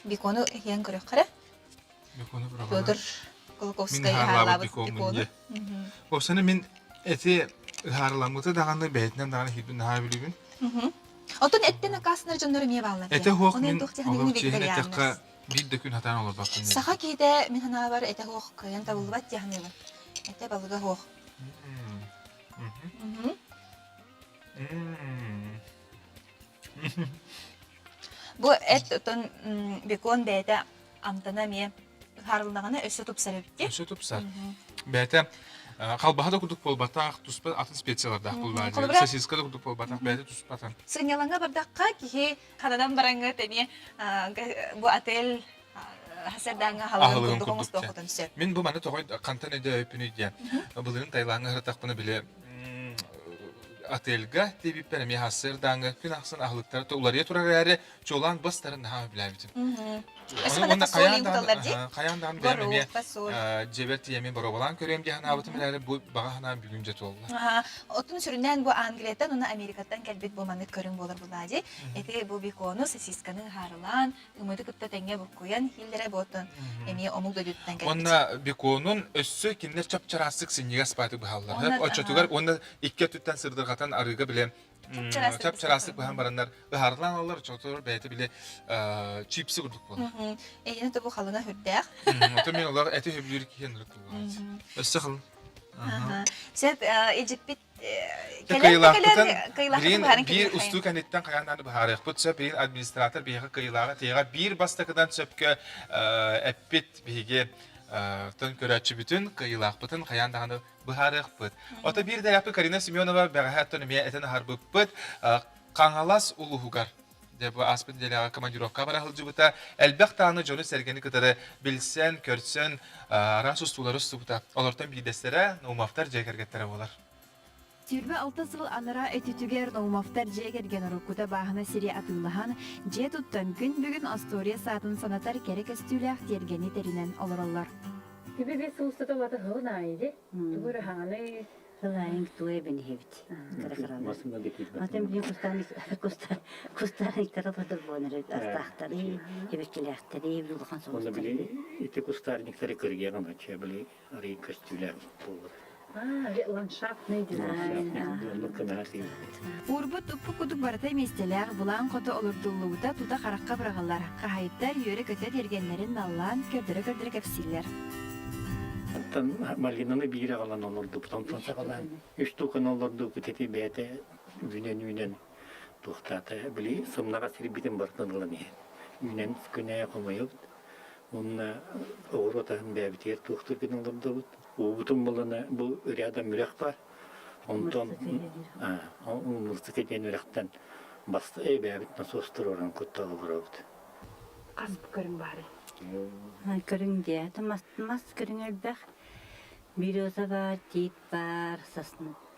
бекону ян көрөк кара. Бекону бирага. Пётр Колковская харлабыт бекону. О сene min eti harlamıtı dağında beytinden dağını hibin ha bilibin. Otun etten akasınlar canları meye bağlı. Ete hoq min oluk çehine tekka bir de gün hatan olur bakın. Saha kide min hana var ete hoq kayan tabulbat yahnılı. Ete balıga hoq. Bu et otun bekon beyde amtana meye harılığına ösü tupsarı bitti. Ösü tupsar. Beyte kalbaha da kuduk bol bataq, tuspa atın spesiyalar da bol var. Sesiska da kuduk bol bataq, beyte tuspa atan. Sinyalanga bardakka ki hanadan barangı tani bu atel haserdanga halığın kuduk olmuş toxutun sep. Min bu mana toxoy kantan ede öpünü diyen. Bulurun Tayland'a hırtaq bunu bile atelga tebip berme hasır dangı gün aksan ahlıkları to'lariga turarari çolan bastарын наха билебитим. Каяндан берме жеберти емен боробалан көрөм ди хана абытым эле бу бага хана бүгүнжө толду. Отун сүрүнөн бу Англиядан, уна Америкадан келбит болманы көрүң болор булади. Эти бу бикону сосисканы харылан, умуду кытта тенге букуян хиллере ботун. Эми омул дөдүттөн келбит. Онна биконун өссө киндер чапчарасык синеге спаты бахаллар. Хеп очотугар онна икке түттен сырдыргатан арыга билем. Чапчарасык бахан барандар бахарлан алар чотор бәйти биле чипсы курдук болду. Эйне тобу халына хүрдәк. Ото мен алар эти хөбүлүр киендир кылган. Өссө кыл. Сеп Египет bir ustu kanetten kayandan baharık butsa bir administratör bir kıyılağa tega bir bastakadan çöpke epit bige tön körəçi bütün kıyılaq bütün kayandan baharık but. Ota bir de yapı Karina Semyonova bəğətən miyə eten harbu but kangalas uluhugar. De bu aspın delağa komandirovka barahılcı buta elbək tanı jonu sergeni kadarı bilsen, körsen, rasus tuları buta. Olortan bir destere numaftar jaykargetlere bolar. Türbe 6 yıl anara etütüger noğumaftar jegergen orukkuta bahına siri atılıhan, je tuttan gün bugün Astoria saatın sanatar kerek estüleğ tergeni terinen olurallar. Gibi bir sulsata vata hılnaydı. Doğru hanı Hılayın tuğe beni hevit. Atem bir kustanik tarafıdır bonere. Astahtari, hevekkilehtari, evluğun soğukları. Onda bile iti kustarnikleri kırgen ama çebili arayı köstüler olur. Landschap neydi? Urbut uppu kuduk barata mesteler bulan kodu olurdulluğuda tuta karakka bırağılar. Kahayıtlar yöre köte dergenlerin nallan kördüre kapsiller. Tan Malina'nı bir alan olurdu. Tantan sakalan. Üç tokan olurdu. Kuteti beyte günen tuhtata bili sımnağa siri bitim bartanılan ya. Günen güneye komayıp onunla oğru atağın beyabitiyer tuhtur gün olurdu. Uğutun bulana bu rüyada mürek var. Ondan mıstık eden mürekten bastı. Beyabit nasıl ostur oran kutta olur oldu. Kasıp görün bari. Körün diye. Mas körün elbək. Bir oza var, tit var,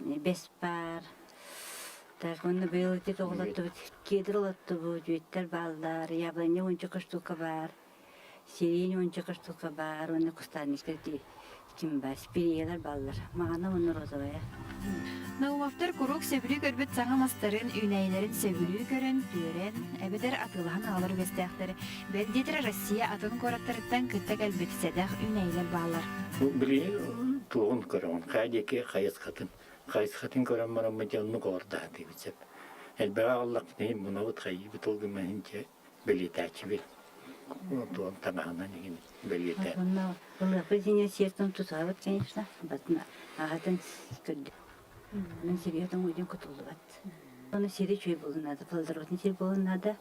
bes var. Onu böyle oğladı. Kedir oğladı bu cüyetler ballar. Yablanya 10 штука var. Sirin 10 штука var. Onu kustanlıklar değil. Kim var? Spiriyeler ballar. Mağana onu oza var. Noğumaftar kuruk sevülü görbet sağa mastarın, üneylerin sevülü görün, düren, ebeder atılhan ağlar göstəxləri. Beldedir Rossiya atın koratlarından kıttak elbeti sedaq üneyler bağlar. Bu bile tuğun körün. Kaydeki kayıs katın. Kayıs katın körün bana mıcanlık orada diyeceğim. Elbette Allah neyim buna bu kayı bir tolgu mehince beli takibi. Tuğun tamamına neyim beli takibi. Bunlar bizimle siyaseten tutarız конечно. Batma. Ağatın kördü. Ben серьезно уйдем кутулывать. Он сири чуй был надо, плодородный сир был надо,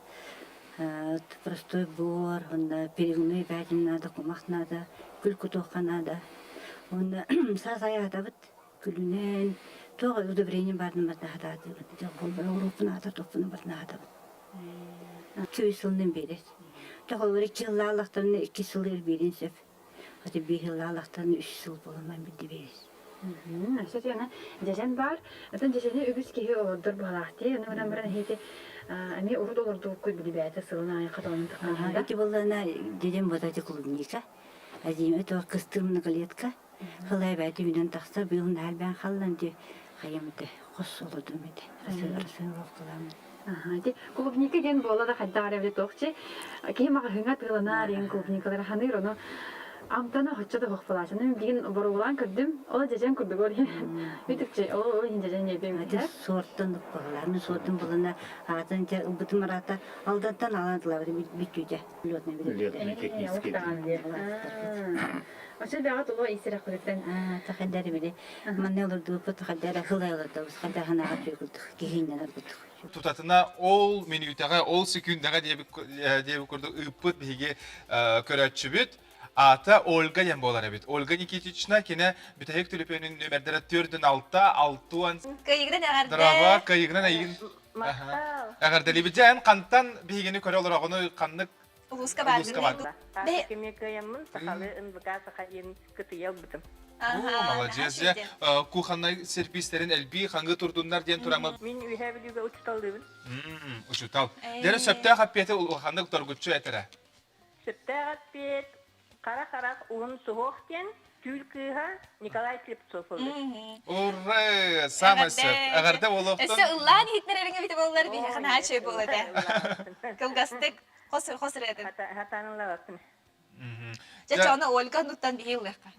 простой бор, он перегной бәдін надо, кумақ надо, күл кутуққа надо. Он сая атабыт күлінен, тоға удобрение бардың бардың атады. Урупын атыр, топының бардың атабыт. Көй сылының берет. Тоға олар 2 жылы алақтарына 2 сылыр берен сөп. Аты 1 жылы алақтарына 3 сыл боламай білді берет. Aşağı yana cejen var. Zaten cejeni ögüz kihi olurdur balahti. Onu bana heydi. Ami urut olurdu koy bir beyte sılına ay katalım tıkanında. Эти баллана дедем вот эти клубника. Азим это кыстырмны клетка. Халай бәйте үйден тақса биыл нәрбән халлан ди. Хаямды қос олудым еді. Асын оқыламын. Ди клубника ден бола да хаддар evde тоқчы. Кейм ағыр хыңа тыланар ен клубникалар ханыр оны. Amtana hoşça da hoşfalaşın. Ben bir gün borulan kırdım. O da cejen kurdu görüyor. Bittikçe o hincejen yapayım. Hadi sorttan bağlarını sorttan bulana ağzınca bütün marata aldandan alandılar bitüce. Lütfen teknik Aşağı bir ağat ola isira kulüpten. Takadları bile. Ne olurdu bu takadları hılay olurdu. Takadları hana atıyorduk. Gihinler kurduk. Tutatına ol minütaga, ol sekündaga diye kurduk. Ipıt bihige körətçü büt. Ata Olga yan bolar ebit. Olga Nikitichna kine bütehek tülüpönün nömerdere 4'ün 6'an Kayıgdan ağardı. Drava kayıgdan ayın. Ağardı libijen kantan bihigini köre olarak onu kanlık Uluska var. Kemi kayamın sakalı ınvıka sakayın kıtıyal bıtım. Молодец. Же кухонный сервистерин элби хангы турдундар ден турамы. Мен үйе білуге учталдыбын. Учутал. Дере сөптө хаппети хандык торгучу этера. Сөптө хаппет, қара-қарақ уын суғоқтен, Тюлькыға Николай Клепцов болды. Ура, самый сөп. Ағарда олоқтын. Өсі ұллан хитнереріңе бейті болылар бейхе қана чөй болады. Кылгастык қосыр әдің. Хатаныңла бақын. Жача оны Ольга нуттан бейхе ұлаққа.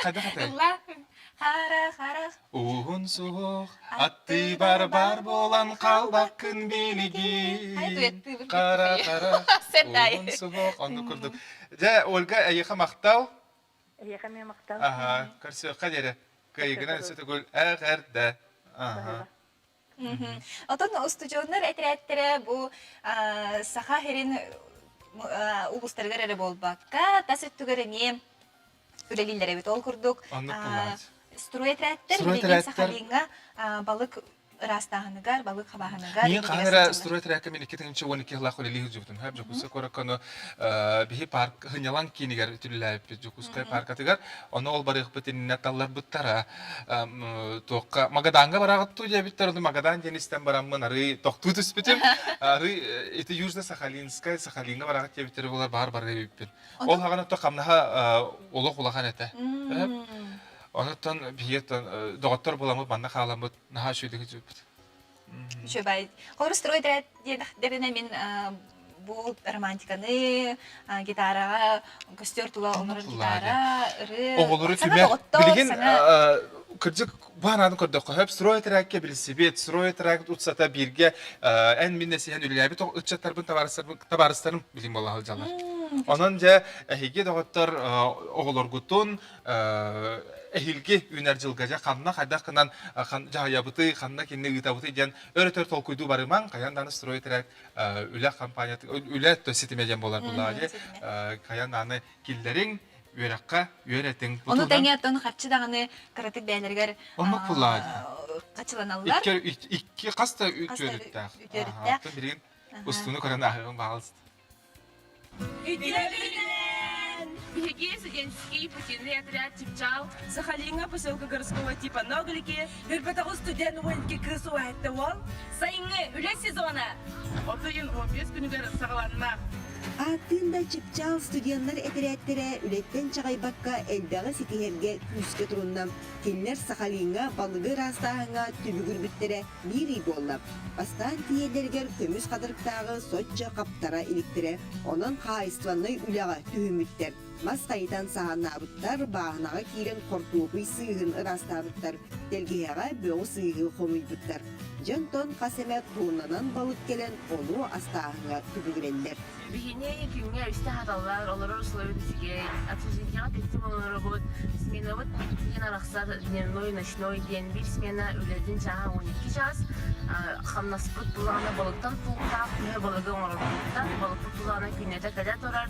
Қайда қатай? Ұллан, қара-қара. Уғын суық, атты бар болан қалбақ күн белігі. Қара-қара, уғын суық, оны күрдік. Жа, Ольга, әйеқа мақтал? Әйеқа мен мақтал. Аха, көрсі қадері. Кайгынан сөті көл әғәрді. Отон устучоннар әтірәттірі бұл саха херин улустаргар әрі болбаққа, тасыттүгірі не үлелілер әбет ол күрдік. Строй әтірәттір, білген сахалинға балық растағынығар, балық қабағынығар. Мен қаңыра строй әтірәккі мен 2-12 ғылақ өлелігі жүптім. Әп жүкісі көріккіні бігі парк ғынялан кейінігер түліләіп жүкісқай паркатығар. Оны ол барық бітініне таллар бұттара. Тоққа Магаданға барағытту дебіттер. Оны Магадан деністен барамын ары тоқту түспетім. Ары еті Южно-Сахалинскай, Сахалинға барағыт дебіттері олар бар-барға ебіппен. Ол хағаны тоқамнаға олық улақан әті. Онуттан бейеттен доғыттар боламы, банна қаламы, наға шөйлігі жүпіт. Шөбай. Қолыр строй дәріне мен бұл романтиканы, гитараға, көстер тула онырын гитара, Оғылыры күме, білген күрдік бағанадың көрдік қойып, строй тәрәкке білісібет, строй тәрәк ұтсата бірге ән мен нәсейен үліләбет ұтчаттарбын табарыстарын білім болағыл жалар. Онын жа әйге доғыттар оғылыр күттін, әйілге үнер жылғажа қанына қайдақ қынан жағаябыты, қанына кенне ұйтабыты ден өрі-төр тол көйду барыман, қаянданы строй тәрәк үлі компания, үлі төсетімеден болар бұлағы, қаянданы келдерің өрәққа өрәтің. Оны тәңе аттың қатшыдағыны қаратық бәлергер қатшыланалар. Икки қаста үтөріттәқ. Аттың бірген ұстуыны көрін ағығын бағылысты. Беги студенческий путинный отряд Чипчал, Сахалинга, поселка городского типа Ноглики, Вербатагу студент воинки крысу Айтавол, Сайынғы үлес сезона. Отойын 15 күнігер сағаланма. Аттында Чипчал студенттер әтірәттірі үлеттен чағайбаққа әлдағы сетихерге күске тұрыннам. Келнер Сахалинга балығы растағыңа түбігір біттірі бири боллап. Бастан тиелергер көміс қадырықтағы сотча қаптара еліктірі. Онын қайыстыванны үліға түйіміттер. Мас қайтан сағанна абыттар, бағынаға кейрен қортуғый сыйғын ырастабыттар, делгеяға бөғі сыйғы қомылбыттар. Жонтон қасемет туынынан балық келен олу астағыңа түбігірелдер. Бігіне екеуіне үсті хаталар, олары ұсылы өтісіге, атсызынкеға тектім олары бұд, смена бұд, ең арақсар дневной, ночной ден, бір смена өлерден жаға 12 час, қамнас бұд бұлағына балықтан тұлғақ, күне балығы оңыр бұлықтан, балықты тұлғана күнеті кәдет орар,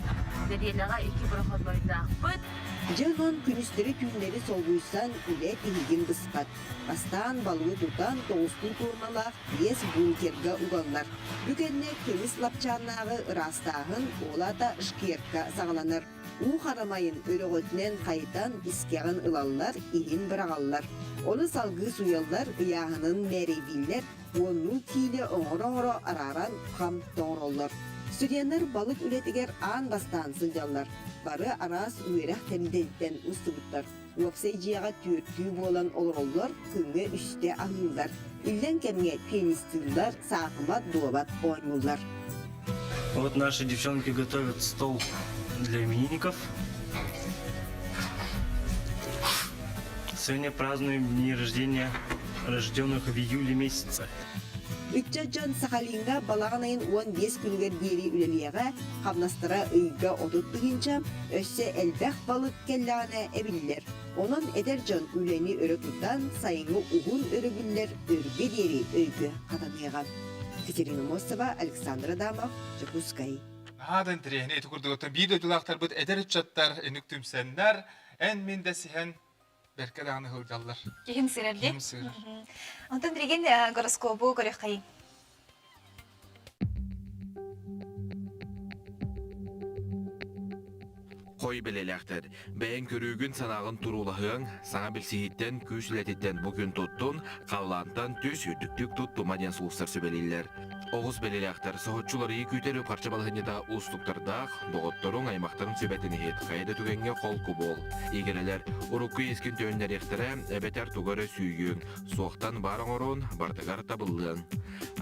дәреліға 2 бұрақат байдақ бұд. Жонон күністері күндері солғuyсан үле тегілген бұсқат. Астан балығы тұтан тоғыстың туырналақ 5 бункерға ұғанлар. Бүкенне көміс лапчаннағы ырастағын олата шкерка сағаланыр. У қарамайын өріғөтінен қайтан искеғін ылалар, иін бірағалар. Оны салғы суялдар, ұяғының мәрейбілер, оның тийлі оңыр-оңыры араран қам тоңыролар. Студенттер балық үлетігер аң бастан сылжалар. Бары арас үйерақ тәлденттен ұстығыттар. Уапсай жияға түртүү болан олыроллар, күнге үсте аңылдар. Илден кәмге пианистылар, сақымат дуабат ойнулар. Вот наши девчонки готовят стол для именинников. Сегодня празднуем дни рождения рожденных в июле месяце. Үтчаджан Сахалинга балағанайын 15 күнігер дері үлеліяға қамнастыра ұйға отыттығынша өссе әлбәқ балық келлағына әбілілер. Онын әдер жан үлені өрі тұтан сайыңы ұғын өрігілер өрге дері өйгі қатанайған. Катерина Мосова, Александр Адамов, Жакускай. Адан тірехіне еті күрдігіттен бейді өтілақтар бұд әдер үтчаттар, әнік түмсәнлер, ән мен дәсіхен Берке дağını hılcallar. Кехим сырерди? Кехим сыр. Онтан диреген гороскопу көрек қайын. Хой белеләхтер, бәйін көрігін санағын турулahın, саңа білсейіттен күсілететтен бүгін тұттын, қаллантан төс үрдіктік тұттыма ден сұлыстар сөбелейлер. Оғыз белеләхтер, соғытчылары күйтері парча балығынеда ұстықтардақ, доғыттырың аймақтарын сөбетіні хет, қайда түгенге қолқы бол. Егерелер, ұрыққы ескен төнлер ектірі, әбетер тұғыры сүйгің, соқтан барың орын, бардығар табылын.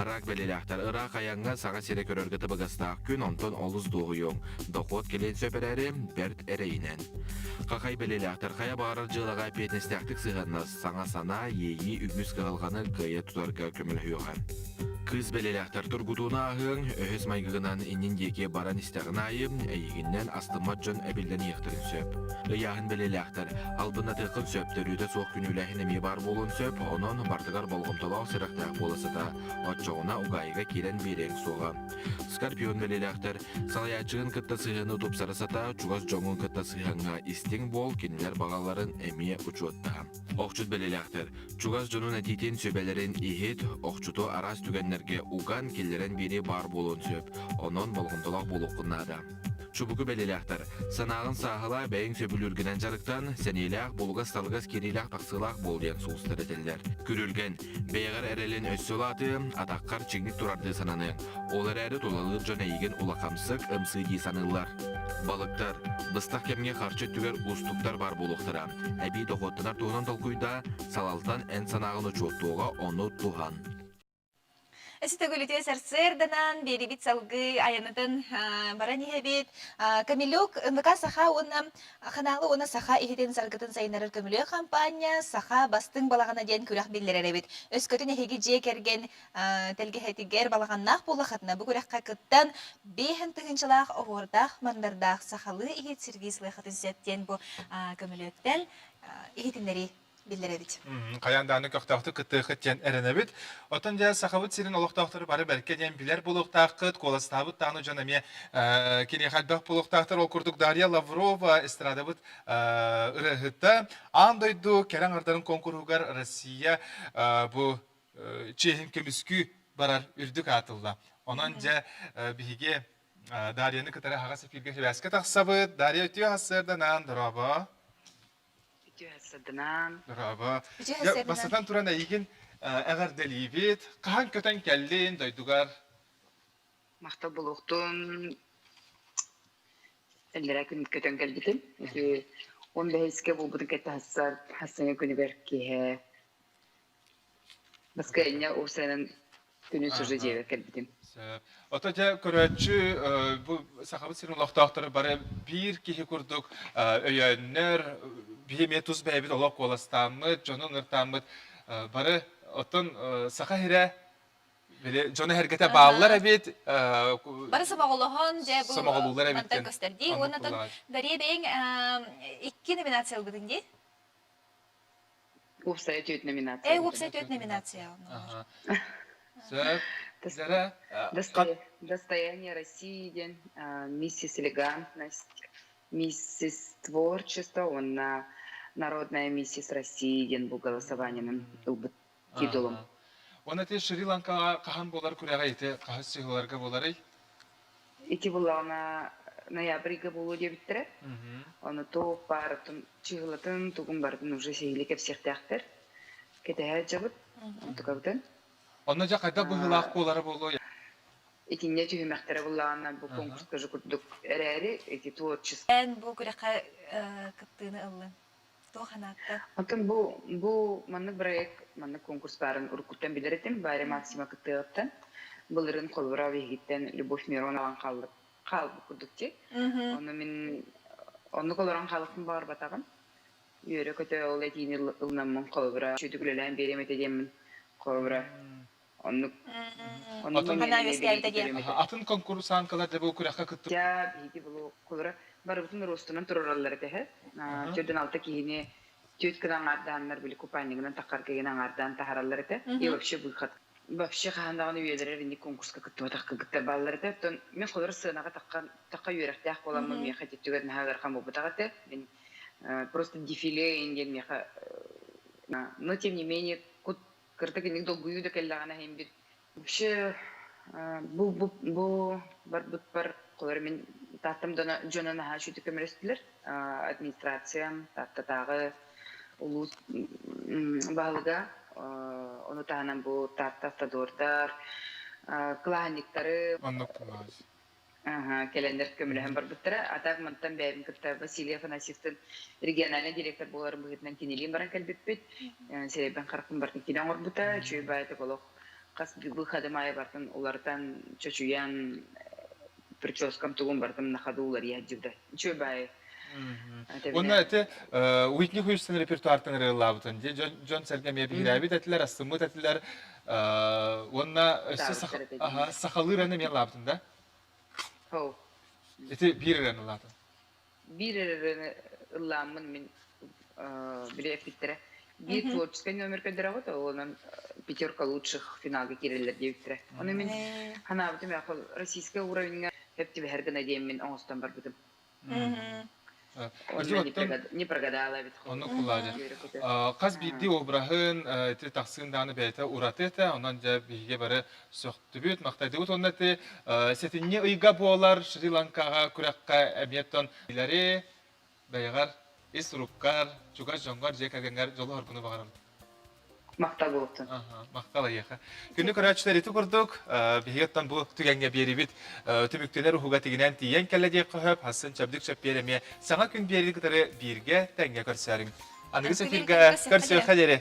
Арақ белеләхтер, ұрақ аяңға саға сере көрергі табығастақ күн онтон олыз доғыйың, доқот келен сөперәрі бәрт әрейінен. Қақай белеләхтер, қая бағарар жылаға петнестәқтік сығаннас, саңа сана, ейі үгіз қағалғаны қайы тұтарға көміл хүйоған. Кыз белеләхтер тургутуна ахын, өһөс майгығынан иннин деке баран истәғын айым, әйігіннен астымат жон әбілден ектірін сөп. Ыяғын белеләхтер, албына тұқын сөптір үйді соқ күніләхін әме бар болын сөп, онын бардығар болғымтылау сырақтақ болысыда, отчоғына уғайға келен берең соға. Скорпион белеләхтер, салаячығын кытта сығыны тұп сарасата, чуғас жоңын кытта сығынға истің бол, кенілер бағаларын әме ұчуатта. Оқчут белеләхтер, чуғас жонын әтейтен сөбәлерін ихет, оқчуту арас түгеннерге уган келлерен бері бар болын сөп, онын болғымтылақ болуқыннада. Чубуку белеләхтер, санағын сағыла бәйін сөбілүргінен жарықтан, сәнеләқ, болғас талғас кереләқ тақсылақ болден суыстыр етелдер. Күрілген, бәйғар әрелен өссілаты, атаққар чеңнік тұрарды сананы. Олар әрі толалыр жон әйген улақамсық ұмсы дей санылар. Балықтар, бұстақ кемге қарчы түгер ұстықтар бар болуқтыра. Әбей доғыттынар туғынан толқүйда, салалтан ән санағын ұчуаттуға оны туған. Эситөгүлүтө сарсырданан берибит салгы аянытын бара нихебит Камилюк НВК саха уна ханалы уна саха ихитен саргытын сайнарыр көмүлө компания саха бастың балагана ден күрәк биллеребит. Өскөтүн эхиги же керген телгехетигер балаганнак булахатна бу күрәккә кыттан бехен тыгынчылак ордак мандардак сахалы ихит сергислы хатын сеттен бу көмүлөктен ихитинери билдеребит. Каянданы көктақты кытты хыттен әренебит. Отын жа сақабыт сирин олықтақтыры бары бәрке ден билер болуқтақыт, коластабыт тағыны жанаме кене қалбақ болуқтақтыр. Ол күрдік Дарья Лаврова эстрадабыт ұрығытта. Андойду керен ардарын конкурғар Россия бұл чехин көміскү барар үрдік атылда. Онан жа біге Дарьяны кытары хағасы фирге бәске тақсабыт. Дарья өтіе хасырданан дұрабы. Браво. Басатан туран әйген әғар дәлейбет, қаған көтен кәлін дойдуғар? Мақта болуқтың әлдері күн көтен кәлбетім. Он бәйіске бұл бұдың кәтті хассаңа күні бәркке. Басқа әне осының күні сүржі жеве кәлбетім. Ота жа көрәтші сақабыт сирин лақтақтары бары бір кехе күрдік өйәннер бейме тұз бәйбет олақ қоластамыд, жонын ұртамыд бары отын сақа хире жоны әргеті бағылар әбет бары самағылығын жа бұл мантар көстерді. Онатын Дарья бәйін 2 номинация ұлбыдың де? Опсайы төт номинация. Опсайы төт номинация. Достояние России, миссис элегантность, миссис творчество, он народная миссис России был голосованием титулом. Он это Шри-Ланка кахан болар күрәгә ите, кахыс сыйларга болар. Ити була на ноябрьга булу дип биттере. Оны то партын чыгылатын тугун бардын уже сейлекеп сехтәхтер. Кетәһә җабыт. Тукабдан. Онна жа кайда быһылак болары болу. Итинне түймәхтәре булганна бу конкурска жукдук әрәре эти творчество. Эн бу күрәккә кыттыны ылы. Тоханатта. Атын бу манны проект, манны конкурс барын уркуттан билеретим, байрам Максима кыттыгыттан. Булырын колбара вегиттен Любовь Миронова калды курдукче. Оны колоран халыкын бар батаган. Йөрө көтө ол этини ылнамын колбара чөтүклелән беремете демин колбара. Атын конкурсан калар да бу күрәккә кытты. Я биги бу колбара бар бутун ростунан тураллар тәһә. Чөдөн алты киһине төт кынан арданнар били купайнигынан таккар кеген ардан тахараллар тә. И вообще бу хат. Вообще хандагы үеләре инде конкурска кытты такка кытты баллар тә. Тон мен колбара сынага такка йөрәктә коламы мен хәтит түгән хәзер һәм бу бутагы мен просто дефиле инден мен но тем не менее кыртык инде долгую да келлагана һәм бит. Вообще бу бар колбара мен Tahtım dona jonana ha şütü kömürestiler. Administrasiyam, tahtatağı ulus bağlıga. Onu tahanan bu tahtastadordar. Klahaniktarı. Onluk kullanıcı. Kelender kömürlüğün var bıttıra. Atak mantan beyim kıtta Vasilya Fanasist'in regionalne direktör boğarım bıgıtından kineliyim baran kalbetpet. Sebeben karkın barın kinen var bıta. Çöy bayatı kolok. Kas bu kademaya barın ulardan çocuyan прическам тугун бартым нахадуулар яжыбда. Чөй бай. Онна эте Уитни Хьюстон репертуартын рылабытын. Джон Сергемия биграбит этилер, астымыт этилер. Онна сахалыраны мен лабытын, да? Хо. Эти биререн лабытын. Биререн ламын мен биле фиттере. Bir творческий номер көндөрөгө то онун пятерка лучших финалга кирелер дептире. Аны мен ханабытым акыл российский уровеньге hep de her gün edeyim ben Ağustos'tan var bugün. Ne прогадала бит. Onu kullanacak. Kaz bildi obrahın te taksındağını beyte uratete ondan da bilge bare söktübüt maktaydıbıt ondan te setinne ıyga boğalar Sri Lanka'ga kurakka emiyetton ileri beyagar isrukkar çugar jongar jekergengar jolu harkunu bağırın. Maktal olsun. Maktal ayaka. Günlük araçları kurduk. Bihiyattan bu tügenge beribit tümüktener uhuga tiginen tiyen kellediye kahıp Hasan Çabdık Çapyeremiye sana gün beri kadar birge tenge körserin. Anıgı sefirge körse kaderi.